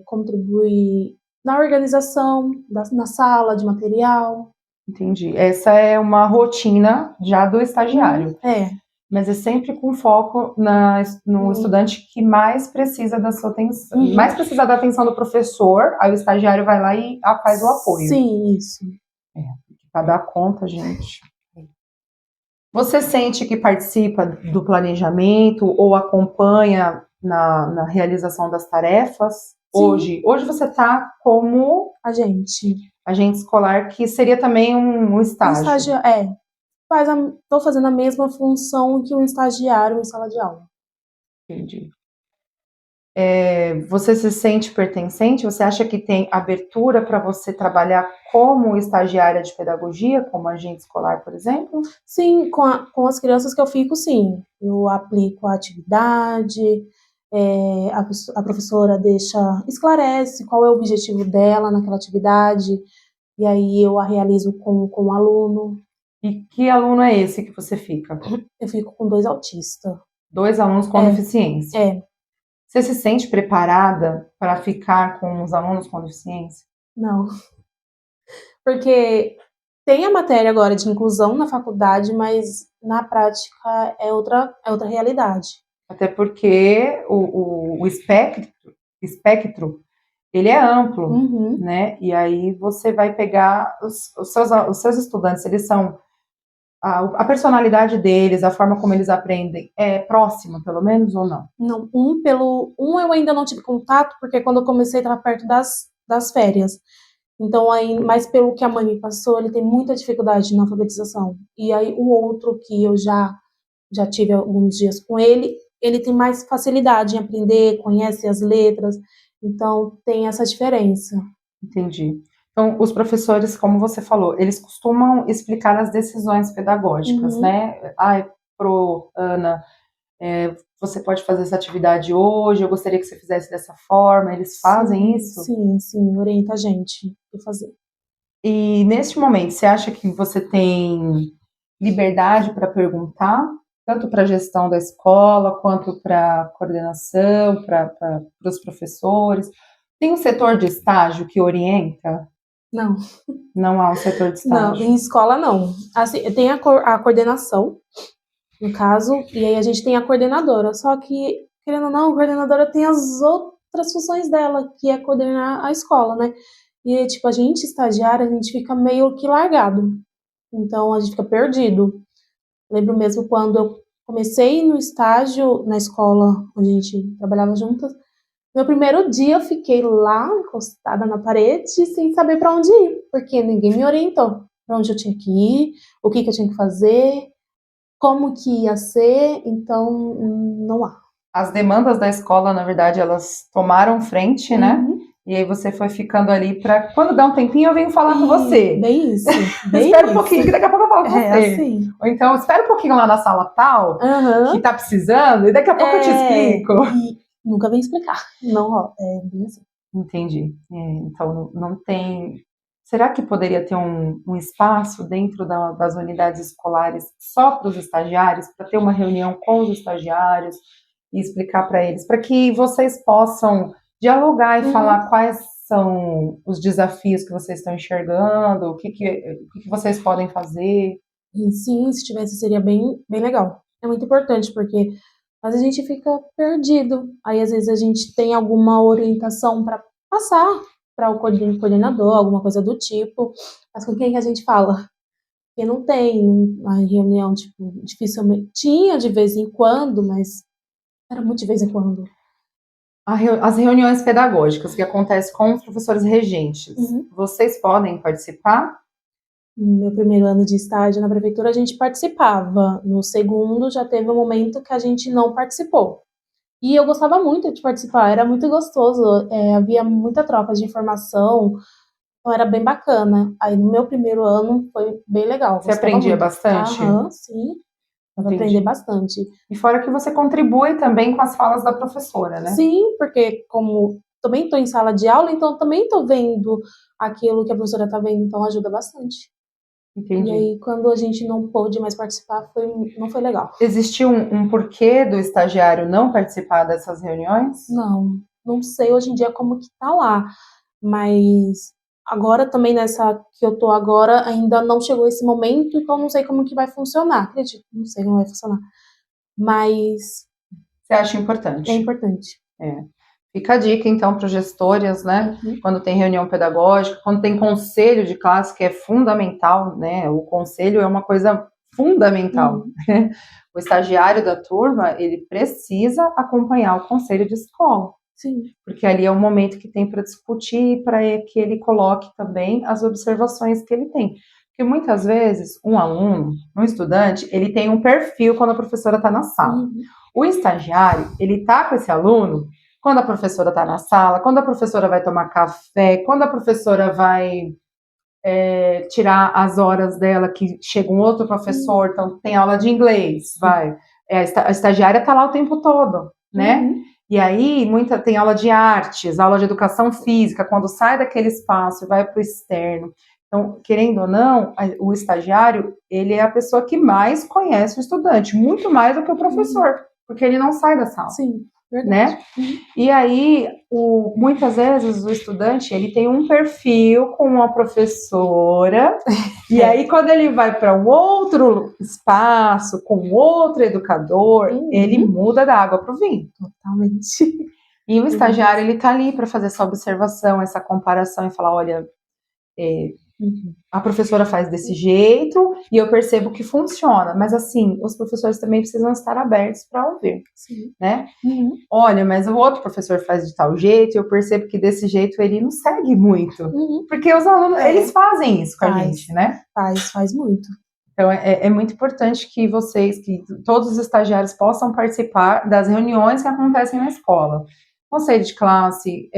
contribui na organização na sala de material. Entendi. Essa é uma rotina já do estagiário. Mas é sempre com foco no estudante que mais precisa da sua atenção, mais precisa da atenção do professor, aí o estagiário vai lá e faz o apoio. Sim, isso. Para dar conta, gente. Você sente que participa do planejamento ou acompanha na realização das tarefas? Sim. Hoje você está como agente escolar, que seria também um estágio. Estou fazendo a mesma função que um estagiário em sala de aula. Entendi. Você se sente pertencente? Você acha que tem abertura para você trabalhar como estagiária de pedagogia, como agente escolar, por exemplo? Sim, com as crianças que eu fico, sim. Eu aplico a atividade, a professora esclarece qual é o objetivo dela naquela atividade, e aí eu a realizo com o aluno. E que aluno é esse que você fica? Eu fico com 2 autistas. 2 alunos com deficiência? Você se sente preparada para ficar com os alunos com deficiência? Não. Porque tem a matéria agora de inclusão na faculdade, mas na prática é outra realidade. Até porque o espectro ele é amplo, né? E aí você vai pegar os seus estudantes, eles são a personalidade deles, a forma como eles aprendem, é próxima, pelo menos, ou não? Não, eu ainda não tive contato, porque quando eu comecei estava perto das férias. Então, aí, mas pelo que a mãe me passou, ele tem muita dificuldade na alfabetização. E aí, o outro que eu já tive alguns dias com ele tem mais facilidade em aprender, conhece as letras, então tem essa diferença. Entendi. Então, os professores, como você falou, eles costumam explicar as decisões pedagógicas, Uhum. né? Ai, Ana, você pode fazer essa atividade hoje, eu gostaria que você fizesse dessa forma. Eles fazem Sim, isso? sim, sim, orienta a gente a fazer. E neste momento, você acha que você tem liberdade para perguntar, tanto para a gestão da escola, quanto para a coordenação, para os professores? Tem um setor de estágio que orienta? Não, Não há um setor de não, estágio. em escola não. Assim, tem a coordenação, no caso, e aí a gente tem a coordenadora. Só que, querendo ou não, a coordenadora tem as outras funções dela, que é coordenar a escola, né? E, tipo, a gente estagiária, a gente fica meio que largado. Então, a gente fica perdido. Lembro mesmo quando eu comecei no estágio na escola onde a gente trabalhava juntas. Meu primeiro dia eu fiquei lá encostada na parede sem saber para onde ir, porque ninguém me orientou para onde eu tinha que ir, o que eu tinha que fazer, como que ia ser, então não há. As demandas da escola, na verdade, elas tomaram frente, né? Uhum. E aí você foi ficando ali para quando dá um tempinho eu venho falar com E você. bem isso, Espera um bem isso. pouquinho que daqui a pouco eu falo com É você. assim. Ou então, espera um pouquinho lá na sala tal, que Aham. tá precisando, e daqui a pouco eu te É, explico. e nunca vem explicar. Não, ó, é bem assim. Entendi. Então, não tem. Será que poderia ter um espaço dentro das unidades escolares só para os estagiários, para ter uma reunião com os estagiários e explicar para eles, para que vocês possam dialogar e Uhum. falar quais são os desafios que vocês estão enxergando, o que vocês podem fazer? E sim, se tivesse seria bem, bem legal. É muito importante porque às vezes a gente fica perdido. Aí às vezes a gente tem alguma orientação para passar para o coordenador, alguma coisa do tipo. Mas com quem que a gente fala? Porque não tem uma reunião, tipo, dificilmente. Tinha de vez em quando, mas era muito de vez em quando. As reuniões pedagógicas que acontecem com os professores regentes, Uhum. vocês podem participar? No meu primeiro ano de estágio na prefeitura, a gente participava. No segundo, já teve um momento que a gente não participou. E eu gostava muito de participar, era muito gostoso, havia muita troca de informação, então era bem bacana. Aí no meu primeiro ano foi bem legal, Você gostava aprendia muito. bastante? Aham, sim, dava pra aprender Entendi. bastante. E fora que você contribui também com as falas da professora, né? Sim, porque como também estou em sala de aula, então também estou vendo aquilo que a professora está vendo, então ajuda bastante. E Entendi. aí, quando a gente não pôde mais participar, não foi legal. Existiu um porquê do estagiário não participar dessas reuniões? Não, não sei hoje em dia como que tá lá, mas agora também nessa que eu tô agora ainda não chegou esse momento, então não sei como que vai funcionar. Acredito, não sei como vai funcionar, mas Você acha é importante? importante. É. Fica a dica, então, para os gestores, né? Uhum, Quando tem reunião pedagógica, quando tem conselho de classe, que é fundamental, né? O conselho é uma coisa fundamental. uhum, O estagiário da turma, ele precisa acompanhar o conselho de escola, sim. porque ali é o momento que tem para discutir, para que ele coloque também as observações que ele tem. Porque muitas vezes um aluno, um estudante, ele tem um perfil quando a professora está na sala. Uhum, O estagiário, ele está com esse aluno quando a professora está na sala, quando a professora vai tomar café, quando a professora vai tirar as horas dela, que chega um outro professor, uhum, então tem aula de inglês, vai. A estagiária está lá o tempo todo, né? uhum, E aí, tem aula de artes, aula de educação física, quando sai daquele espaço e vai para o externo. Então, querendo ou não, o estagiário, ele é a pessoa que mais conhece o estudante, muito mais do que o uhum. professor, porque ele não sai da sala, Sim, verdade. né? Uhum. E aí, muitas vezes, o estudante, ele tem um perfil com uma professora, e É. aí, quando ele vai para um outro espaço, com outro educador, ele Uhum, muda da água para o vinho. totalmente. E o Verdade. estagiário, ele está ali para fazer essa observação, essa comparação e falar, olha, A professora faz desse jeito e eu percebo que funciona. Mas, assim, os professores também precisam estar abertos para ouvir, Sim. né? Olha, mas o outro professor faz de tal jeito e eu percebo que desse jeito ele não segue muito. Porque os alunos, eles fazem isso com a gente, né? Faz muito. Então, é muito importante que todos os estagiários possam participar das reuniões que acontecem na escola. Conselho de classe,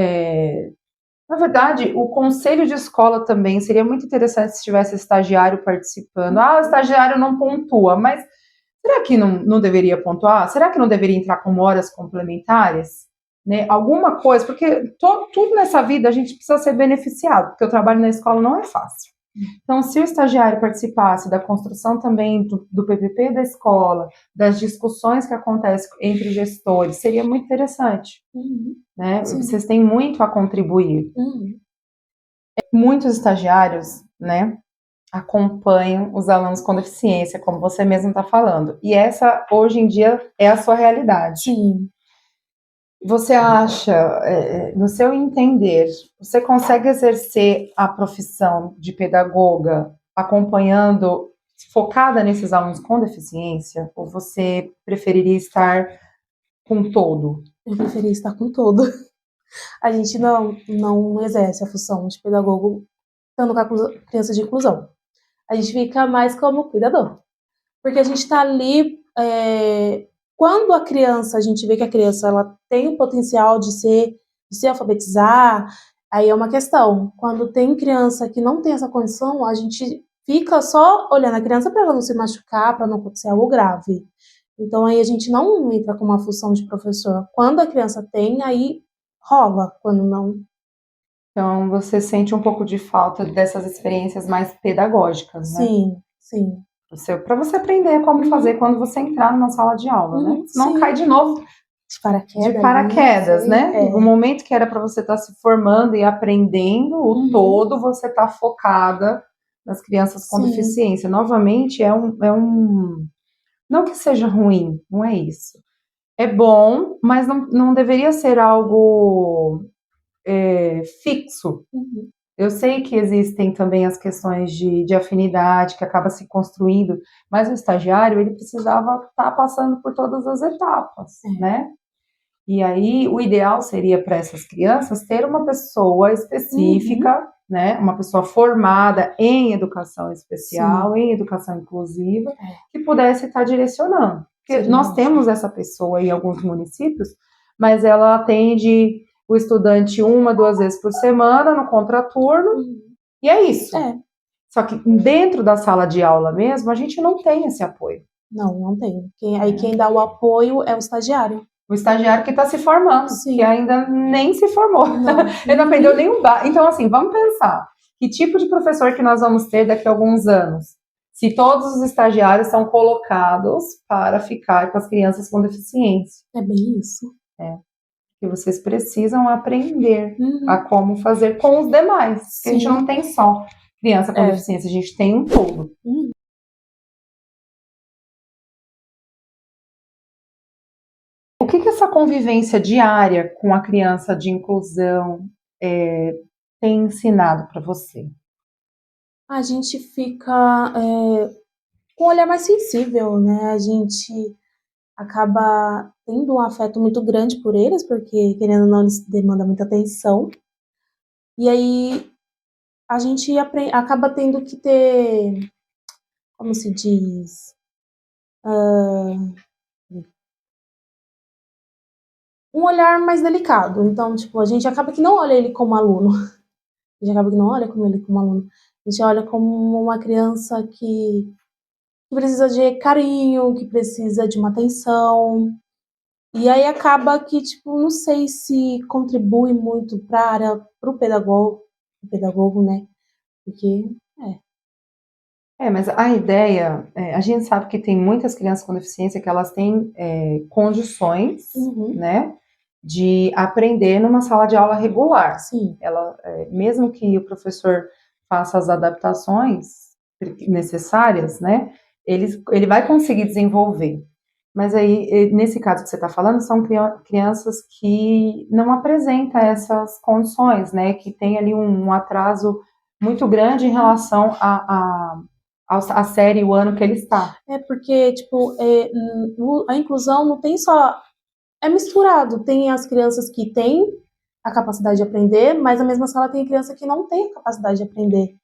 na verdade, o conselho de escola também seria muito interessante se tivesse estagiário participando. O estagiário não pontua, mas será que não deveria pontuar? Será que não deveria entrar como horas complementares? Né? Alguma coisa, porque tudo nessa vida a gente precisa ser beneficiado, porque o trabalho na escola não é fácil. Então, se o estagiário participasse da construção também do PPP da escola, das discussões que acontecem entre gestores, seria muito interessante. Né? Vocês têm muito a contribuir. Muitos estagiários, né, acompanham os alunos com deficiência, como você mesmo está falando. E essa, hoje em dia, é a sua realidade. Sim. Você acha, no seu entender, você consegue exercer a profissão de pedagoga acompanhando, focada nesses alunos com deficiência? Ou você preferiria estar com todo? Eu preferia estar com todo. A gente não exerce a função de pedagogo estando com a criança de inclusão. A gente fica mais como cuidador. Porque a gente está ali... quando a gente vê que a criança ela tem o potencial de se alfabetizar, aí é uma questão. Quando tem criança que não tem essa condição, a gente fica só olhando a criança para ela não se machucar, para não acontecer algo grave. Então aí a gente não entra com uma função de professor. Quando a criança tem, aí rola. Quando não... Então, você sente um pouco de falta dessas experiências mais pedagógicas, né? Sim. Para você aprender como fazer quando você entrar numa sala de aula, né? Senão cai de novo de paraquedas, né? O momento que era para você estar se formando e aprendendo o todo, você está focada nas crianças com deficiência. Novamente, não que seja ruim, não é isso. É bom, mas não deveria ser algo fixo. Eu sei que existem também as questões de afinidade que acaba se construindo, mas o estagiário ele precisava estar passando por todas as etapas, né? E aí o ideal seria para essas crianças ter uma pessoa específica, né? Uma pessoa formada em educação especial, em educação inclusiva, que pudesse estar direcionando. Porque nós temos essa pessoa em alguns municípios, mas ela atende o estudante 1, 2 vezes por semana, no contraturno, e é isso. Só que dentro da sala de aula mesmo, a gente não tem esse apoio. Não tem. Quem dá o apoio é o estagiário. O estagiário que está se formando, que ainda nem se formou. Ele não aprendeu nenhum... Então, assim, vamos pensar. Que tipo de professor que nós vamos ter daqui a alguns anos? Se todos os estagiários são colocados para ficar com as crianças com deficiência. É bem isso. Que vocês precisam aprender a como fazer com os demais. Porque a gente não tem só criança com deficiência, a gente tem um todo. O que essa convivência diária com a criança de inclusão tem ensinado para você? A gente fica com um olhar mais sensível, né? A gente acaba tendo um afeto muito grande por eles, porque, querendo ou não, eles demandam muita atenção. E aí, a gente acaba tendo que ter, como se diz, um olhar mais delicado. Então, tipo, a gente acaba que não olha ele como aluno. A gente acaba que não olha como ele como aluno. A gente olha como uma criança que precisa de carinho, que precisa de uma atenção. E aí acaba que, tipo, não sei se contribui muito para o pedagogo, né? Porque, mas a ideia, a gente sabe que tem muitas crianças com deficiência que elas têm condições, né, de aprender numa sala de aula regular. Sim. Mesmo que o professor faça as adaptações necessárias, né, ele vai conseguir desenvolver. Mas aí, nesse caso que você está falando, são crianças que não apresentam essas condições, né, que tem ali um atraso muito grande em relação à série, o ano que ele está. Porque, tipo, a inclusão não tem só... É misturado. Tem as crianças que têm a capacidade de aprender, mas na mesma sala tem criança que não tem a capacidade de aprender.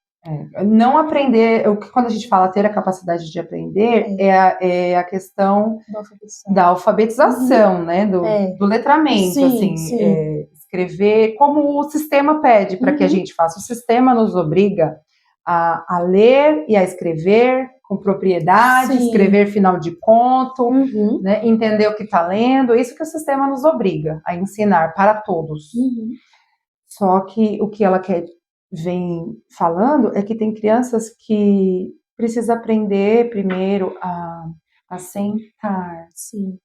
Não aprender, quando a gente fala ter a capacidade de aprender, é a questão da alfabetização, né? Do letramento, Sim, assim, sim. escrever como o sistema pede para que a gente faça. O sistema nos obriga a ler e a escrever com propriedade, Sim. escrever final de conto, né? Entender o que está lendo, isso que o sistema nos obriga a ensinar para todos. Só que o que ela vem falando é que tem crianças que precisam aprender primeiro a sentar,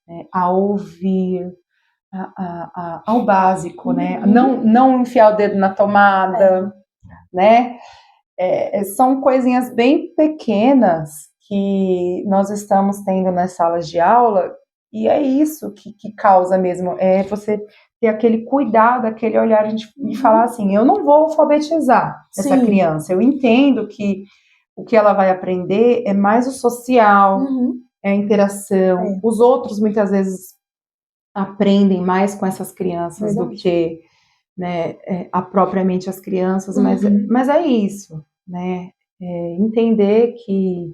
né, a ouvir, ao básico, né? Não enfiar o dedo na tomada, né? São coisinhas bem pequenas que nós estamos tendo nas salas de aula, e é isso que causa mesmo, você ter aquele cuidado, aquele olhar de falar assim, eu não vou alfabetizar essa criança, eu entendo que o que ela vai aprender é mais o social, é a interação, os outros muitas vezes aprendem mais com essas crianças do que, né, propriamente as crianças, mas é isso, né? Entender que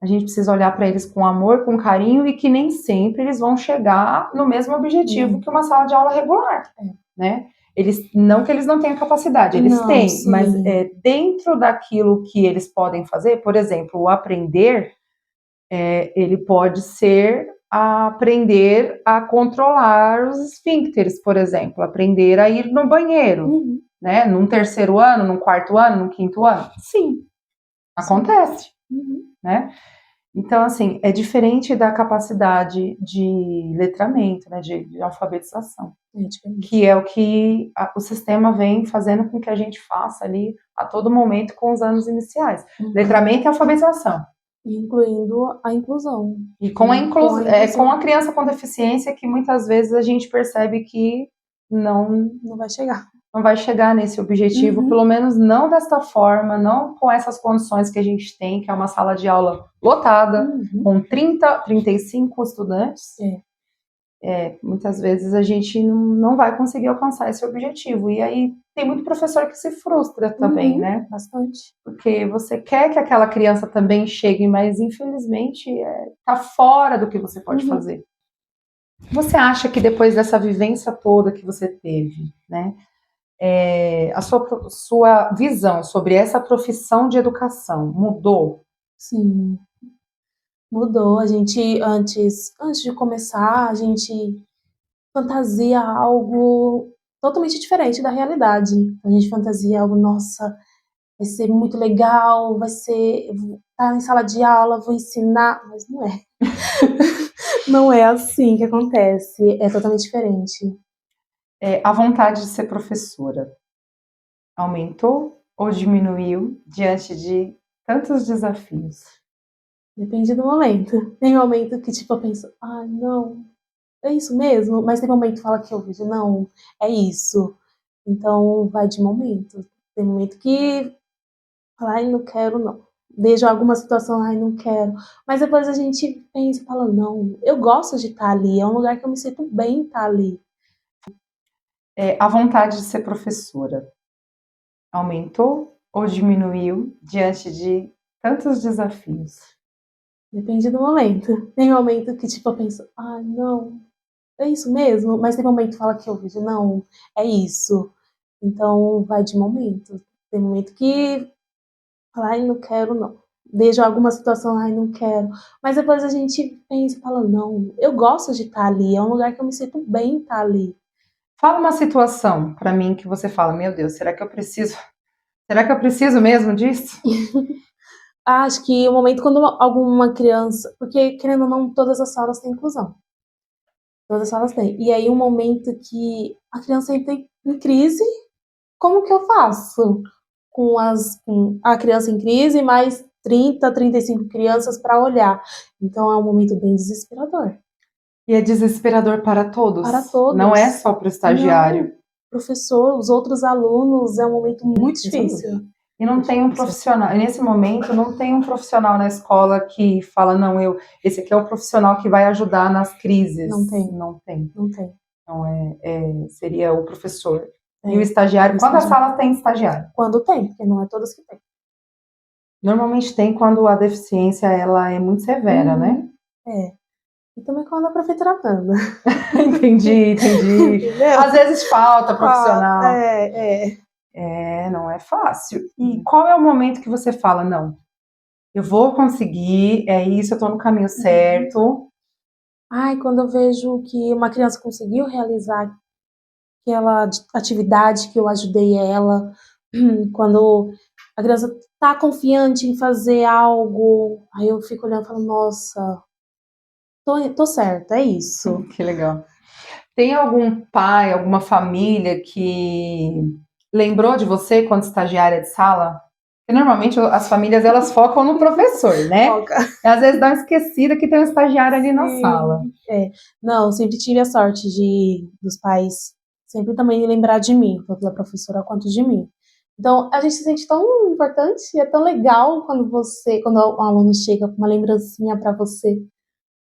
a gente precisa olhar para eles com amor, com carinho, e que nem sempre eles vão chegar no mesmo objetivo que uma sala de aula regular, né? Não que eles não tenham capacidade, eles têm, mas dentro daquilo que eles podem fazer, por exemplo, o aprender, ele pode ser aprender a controlar os esfíncteres, por exemplo, aprender a ir no banheiro, né? Num terceiro ano, num quarto ano, num quinto ano. Sim, acontece, né? Então, assim, é diferente da capacidade de letramento, né, de alfabetização, que é o que o sistema vem fazendo com que a gente faça ali a todo momento com os anos iniciais. Letramento e alfabetização. Incluindo a inclusão. E com a criança com deficiência, que muitas vezes a gente percebe que não vai chegar. Não vai chegar nesse objetivo, pelo menos não desta forma, não com essas condições que a gente tem, que é uma sala de aula lotada, com 35 estudantes. Muitas vezes a gente não vai conseguir alcançar esse objetivo. E aí tem muito professor que se frustra também, né? Bastante. Porque você quer que aquela criança também chegue, mas infelizmente está fora do que você pode fazer. Você acha que depois dessa vivência toda que você teve, né? A sua visão sobre essa profissão de educação mudou? Sim, mudou. A gente, antes de começar, a gente fantasia algo totalmente diferente da realidade. A gente fantasia algo, nossa, vai ser muito legal, tá em sala de aula, vou ensinar, mas não é. Não é assim que acontece, é totalmente diferente. A vontade de ser professora aumentou ou diminuiu diante de tantos desafios? Depende do momento. Tem momento que, tipo, eu penso, não, é isso mesmo? Mas tem momento que fala que eu vejo, não, é isso. Então, vai de momento. Tem momento que fala, não quero, não. Vejo alguma situação, não quero. Mas depois a gente pensa e fala, não, eu gosto de estar ali, é um lugar que eu me sinto bem estar ali. A vontade de ser professora aumentou ou diminuiu diante de tantos desafios? Depende do momento. Tem momento que, tipo, eu penso, não, é isso mesmo? Mas tem momento que fala que eu vejo, não, é isso. Então, vai de momento. Tem momento que fala, não quero, não. Vejo alguma situação, não quero. Mas depois a gente pensa e fala, não, eu gosto de estar ali, é um lugar que eu me sinto bem estar ali. Fala uma situação para mim que você fala, meu Deus, será que eu preciso mesmo disso? Acho que o momento quando alguma criança, porque querendo ou não, todas as salas têm inclusão. Todas as salas têm. E aí um momento que a criança entra em crise, como que eu faço? Com a criança em crise, mais 30, 35 crianças para olhar. Então é um momento bem desesperador. E é desesperador para todos. Para todos. Não é só para o estagiário. Não, professor, os outros alunos, é um momento muito difícil. E não tem um profissional, nesse momento, não tem um profissional na escola que fala, não, esse aqui é o profissional que vai ajudar nas crises. Não tem. Não tem. Não tem. Então, seria o professor. E o estagiário, o quando a estagiário. sala tem estagiário? Quando tem, porque não é todas que tem. Normalmente tem quando a deficiência ela é muito severa, né? E também quando a prefeitura manda. Entendi. Entendeu? Às vezes falta profissional. Não é fácil. E qual é o momento que você fala, não, eu vou conseguir, é isso, eu tô no caminho certo. Quando eu vejo que uma criança conseguiu realizar aquela atividade que eu ajudei ela, quando a criança tá confiante em fazer algo, aí eu fico olhando e falo, nossa, tô certa, é isso. Que legal. Tem algum pai, alguma família que lembrou de você quando estagiária de sala? Porque normalmente as famílias elas focam no professor, né? Foca. Às vezes dá uma esquecida que tem um estagiário ali na sala. Não, sempre tive a sorte dos pais sempre também lembrar de mim, tanto da professora quanto de mim. Então, a gente se sente tão importante, é tão legal quando um aluno chega com uma lembrancinha pra você.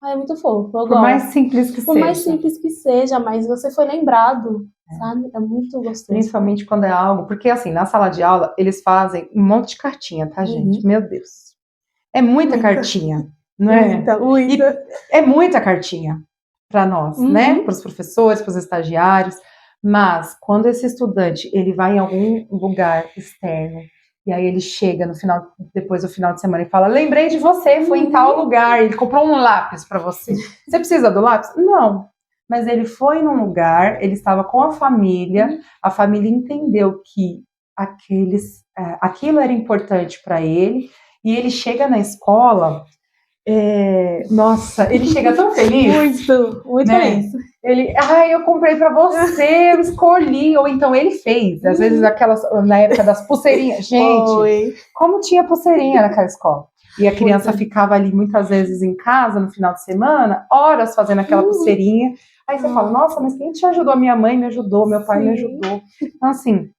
É muito fofo, eu Por mais gosto. simples que Por seja. mais simples que seja, mas você foi lembrado, sabe? É muito gostoso. Principalmente quando é algo... Porque, assim, na sala de aula, eles fazem um monte de cartinha, tá, gente? Meu Deus. É muita cartinha, não é? Muita. É muita cartinha para nós, né? Para os professores, para os estagiários. Mas, quando esse estudante ele vai em algum lugar externo, e aí ele chega depois do final de semana e fala, lembrei de você, foi em tal lugar, ele comprou um lápis para você. Você precisa do lápis? Não. Mas ele foi num lugar, ele estava com a família entendeu que aquilo era importante para ele, e ele chega na escola, nossa, ele chega tão feliz. Muito feliz. Ele, eu comprei pra você, eu escolhi, ou então ele fez, às vezes na época das pulseirinhas, gente, como tinha pulseirinha naquela escola, e a criança ficava ali muitas vezes em casa no final de semana, horas fazendo aquela pulseirinha, aí você fala, nossa, mas quem te ajudou? Minha mãe me ajudou, meu pai me ajudou. Então assim,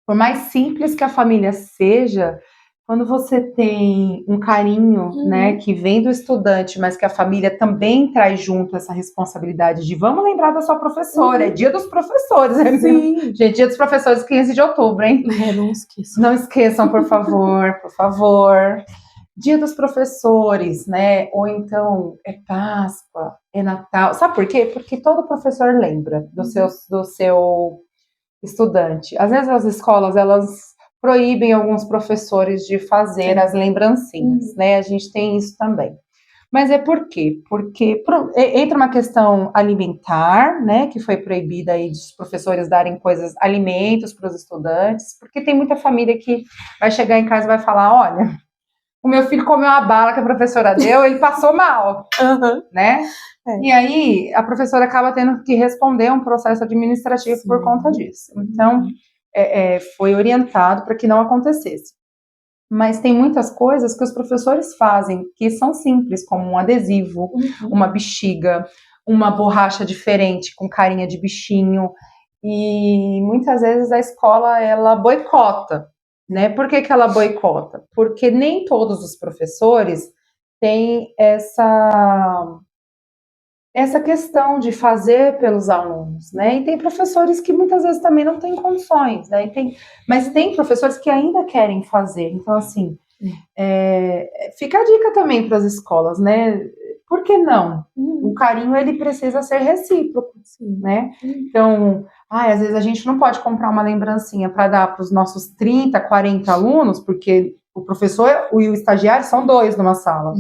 por mais simples que a família seja, quando você tem um carinho, né, que vem do estudante, mas que a família também traz junto essa responsabilidade de vamos lembrar da sua professora, é dia dos professores, né? Sim. Gente, dia dos professores, 15 de outubro, hein? Não esqueçam. Não esqueçam, por favor. Dia dos professores, né? Ou então é Páscoa, é Natal. Sabe por quê? Porque todo professor lembra do seu estudante. Às vezes as escolas, elas proíbem alguns professores de fazer as lembrancinhas, né? A gente tem isso também. Mas é por quê? Porque entra uma questão alimentar, né? Que foi proibida aí dos professores darem alimentos para os estudantes, porque tem muita família que vai chegar em casa e vai falar, olha, o meu filho comeu uma bala que a professora deu, ele passou mal, né? E aí a professora acaba tendo que responder um processo administrativo por conta disso. Então, foi orientado para que não acontecesse. Mas tem muitas coisas que os professores fazem que são simples, como um adesivo, uma bexiga, uma borracha diferente com carinha de bichinho. E muitas vezes a escola, ela boicota, né? Por que ela boicota? Porque nem todos os professores têm essa questão de fazer pelos alunos, né? E tem professores que muitas vezes também não têm condições, né? Mas tem professores que ainda querem fazer. Então, assim, fica a dica também para as escolas, né? Por que não? O carinho, ele precisa ser recíproco, né? Então, às vezes a gente não pode comprar uma lembrancinha para dar para os nossos 30, 40 alunos, porque o professor e o estagiário são 2 numa sala.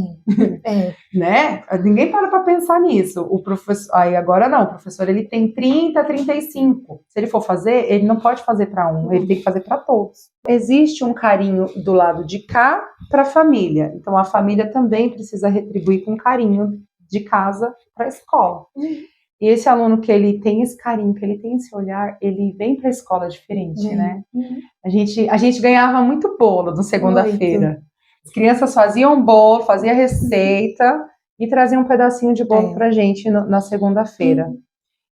Né? Ninguém para pensar nisso. O professor, agora não, o professor ele tem 30, 35. Se ele for fazer, ele não pode fazer para um, ele tem que fazer para todos. Existe um carinho do lado de cá para a família. Então a família também precisa retribuir com carinho de casa para a escola. E esse aluno que ele tem esse carinho, que ele tem esse olhar, ele vem para a escola diferente, né? A gente ganhava muito bolo no segunda-feira. As crianças faziam bolo, faziam receita e traziam um pedacinho de bolo pra gente na segunda-feira.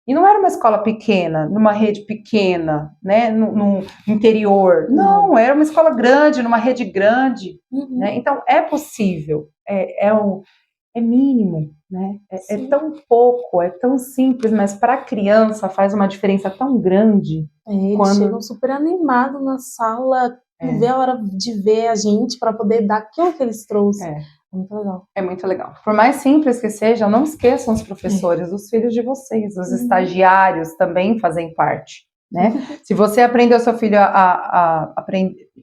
E não era uma escola pequena, numa rede pequena, né, no interior. Não, era uma escola grande, numa rede grande. Né? Então, é possível, é mínimo, né? É tão pouco, é tão simples, mas para a criança faz uma diferença tão grande. Eles chegam super animados na sala, não vê a hora de ver a gente para poder dar aquilo que eles trouxeram. Muito legal. É muito legal. Por mais simples que seja, não esqueçam os professores, os filhos de vocês, os estagiários também fazem parte, né? Se você aprender o seu filho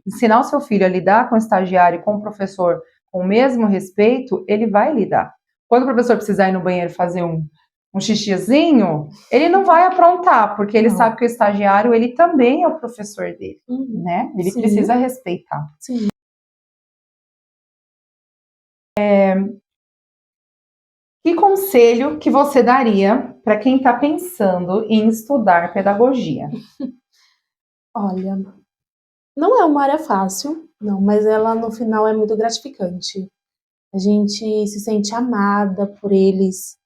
ensinar o seu filho a lidar com o estagiário e com o professor com o mesmo respeito, ele vai lidar. Quando o professor precisar ir no banheiro fazer um xixizinho, ele não vai aprontar, porque ele sabe que o estagiário, ele também é o professor dele, né? Ele precisa respeitar. Sim. Que conselho que você daria para quem está pensando em estudar pedagogia? Olha, não é uma área fácil, não, mas ela no final é muito gratificante. A gente se sente amada por eles.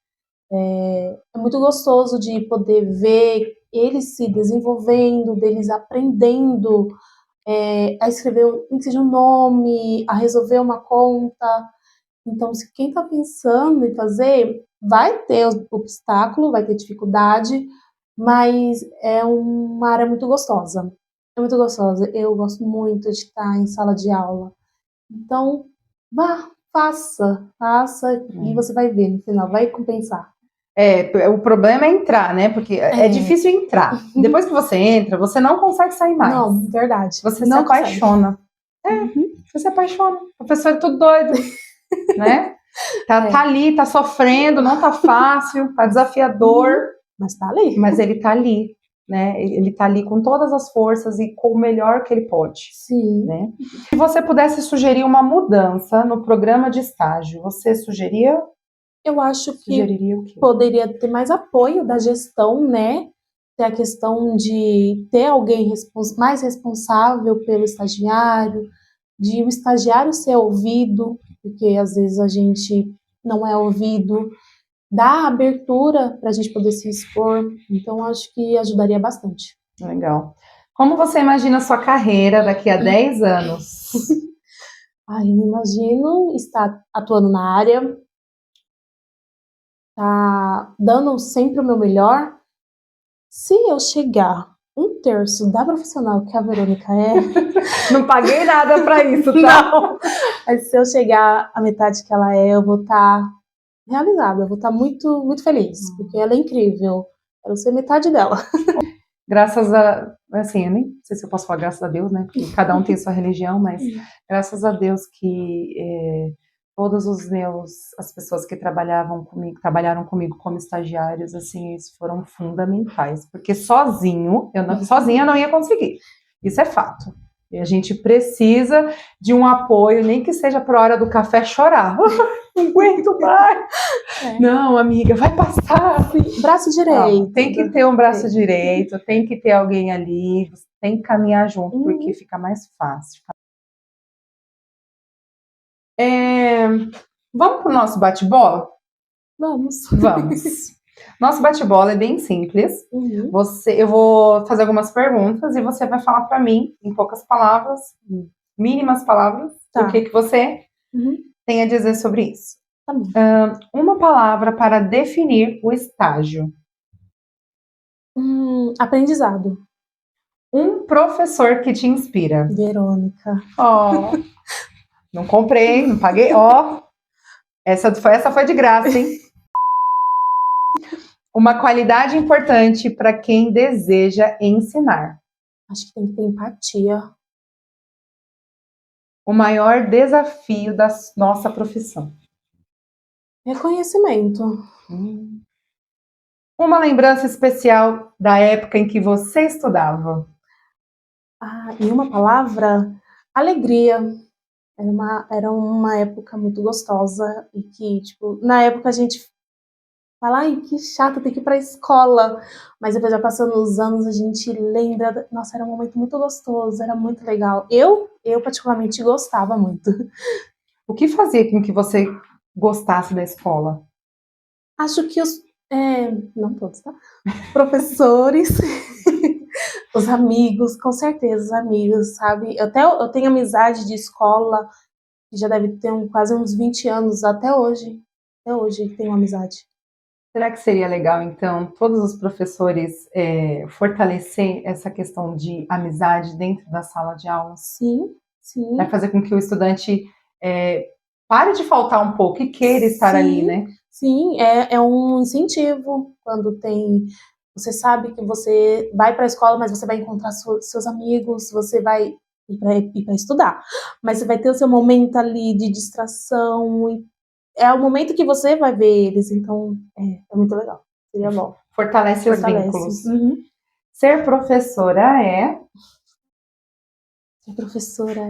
É muito gostoso de poder ver eles se desenvolvendo, deles aprendendo a escrever, nem que seja um nome, a resolver uma conta. Então, se quem está pensando em fazer, vai ter obstáculo, vai ter dificuldade, mas é uma área muito gostosa. É muito gostosa. Eu gosto muito de estar em sala de aula. Então, vá, faça, e você vai ver no final, vai compensar. O problema é entrar, né? Porque é difícil entrar. Depois que você entra, você não consegue sair mais. Não, verdade. Você não se apaixona. Você se apaixona. O professor é tudo doido, né? Tá ali, tá sofrendo, não tá fácil, tá desafiador. Mas tá ali. Mas ele tá ali, né? Ele tá ali com todas as forças e com o melhor que ele pode. Sim. Né? Se você pudesse sugerir uma mudança no programa de estágio, você sugeria? Eu acho que poderia ter mais apoio da gestão, né? Ter a questão de ter alguém mais responsável pelo estagiário, de o estagiário ser ouvido, porque às vezes a gente não é ouvido, dar abertura para a gente poder se expor. Então, acho que ajudaria bastante. Legal. Como você imagina a sua carreira daqui a 10 anos? Eu imagino estar atuando na área, tá dando sempre o meu melhor. Se eu chegar 1/3 da profissional que a Verônica é... Não paguei nada para isso, tá? Não. Mas se eu chegar à metade que ela é, eu vou estar realizada, eu vou estar muito, muito feliz, porque ela é incrível. Quero ser metade dela. Graças a... Assim, eu nem sei se eu posso falar graças a Deus, né? Porque cada um tem sua religião, mas graças a Deus que... todos as pessoas que trabalharam comigo como estagiários, assim, eles foram fundamentais, porque sozinha eu não ia conseguir, isso é fato, e a gente precisa de um apoio, nem que seja para a hora do café chorar, não aguento mais, não amiga, vai passar, braço direito, não, tem que ter um braço direito, tem que ter alguém ali, tem que caminhar junto, porque fica mais fácil. Vamos para o nosso bate-bola? Vamos. Nosso bate-bola é bem simples. Eu vou fazer algumas perguntas e você vai falar para mim, em poucas palavras, mínimas palavras, o que você tem a dizer sobre isso. Tá bom. Uma palavra para definir o estágio. Aprendizado. Um professor que te inspira. Verônica. Não comprei, não paguei. Essa foi de graça, hein? Uma qualidade importante para quem deseja ensinar. Acho que tem que ter empatia. O maior desafio da nossa profissão. Reconhecimento. Uma lembrança especial da época em que você estudava. Em uma palavra, alegria. Era uma época muito gostosa e que, tipo, na época a gente fala, que chato, tem que ir pra escola. Mas depois, já passando os anos, a gente lembra, nossa, era um momento muito gostoso, era muito legal. Eu particularmente gostava muito. O que fazia com que você gostasse da escola? Acho que Não todos, tá? Professores, os amigos, com certeza, os amigos, sabe? Eu tenho amizade de escola, que já deve ter quase uns 20 anos, até hoje. Até hoje tenho amizade. Será que seria legal, então, todos os professores fortalecer essa questão de amizade dentro da sala de aula? Sim, sim. Vai fazer com que o estudante pare de faltar um pouco e queira estar ali, né? Sim, é um incentivo quando você sabe que você vai para a escola, mas você vai encontrar seus amigos, você vai ir para estudar, mas você vai ter o seu momento ali de distração, e é o momento que você vai ver eles, então é muito legal, seria bom. Fortalece os vínculos. Uhum. Ser professora é... Ser professora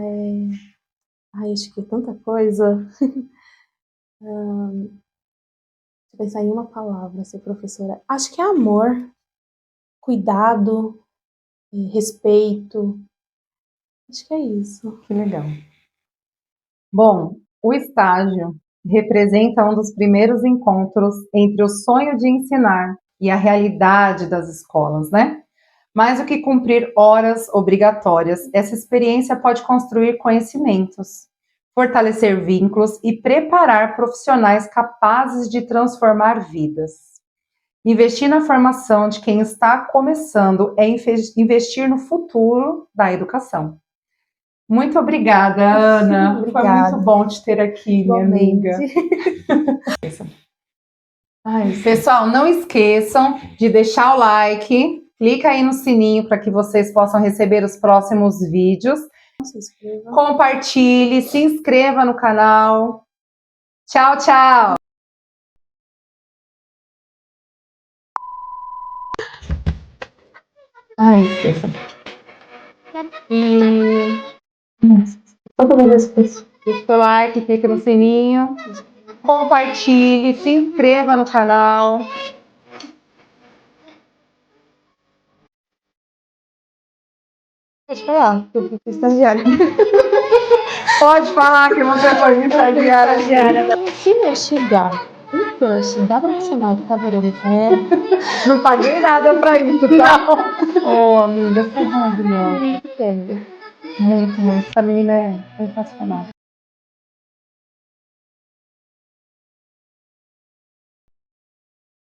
Ai, acho que é tanta coisa. Deixa eu pensar em uma palavra, ser professora. Acho que é amor, cuidado, respeito. Acho que é isso. Que legal. Bom, o estágio representa um dos primeiros encontros entre o sonho de ensinar e a realidade das escolas, né? Mais do que cumprir horas obrigatórias, essa experiência pode construir conhecimentos, fortalecer vínculos e preparar profissionais capazes de transformar vidas. Investir na formação de quem está começando é investir no futuro da educação. Muito obrigada, Ana. Obrigada. Foi muito bom te ter aqui, Igualmente. minha amiga. Pessoal, não esqueçam de deixar o like, clica aí no sininho para que vocês possam receber os próximos vídeos. Se inscreva. Compartilhe, se inscreva no canal. Tchau, tchau! Ai, esqueça. Deixa o like, clica no sininho, compartilhe, se inscreva no canal. Pode falar, que eu fui estagiária. Pode falar que você foi estagiária. Se chegar um crush, dá pra chamar de cabeleireiro? Não paguei nada pra isso, tá? Ô, amiga, você é maravilhosa. Muito, muito. Essa menina é sensacional.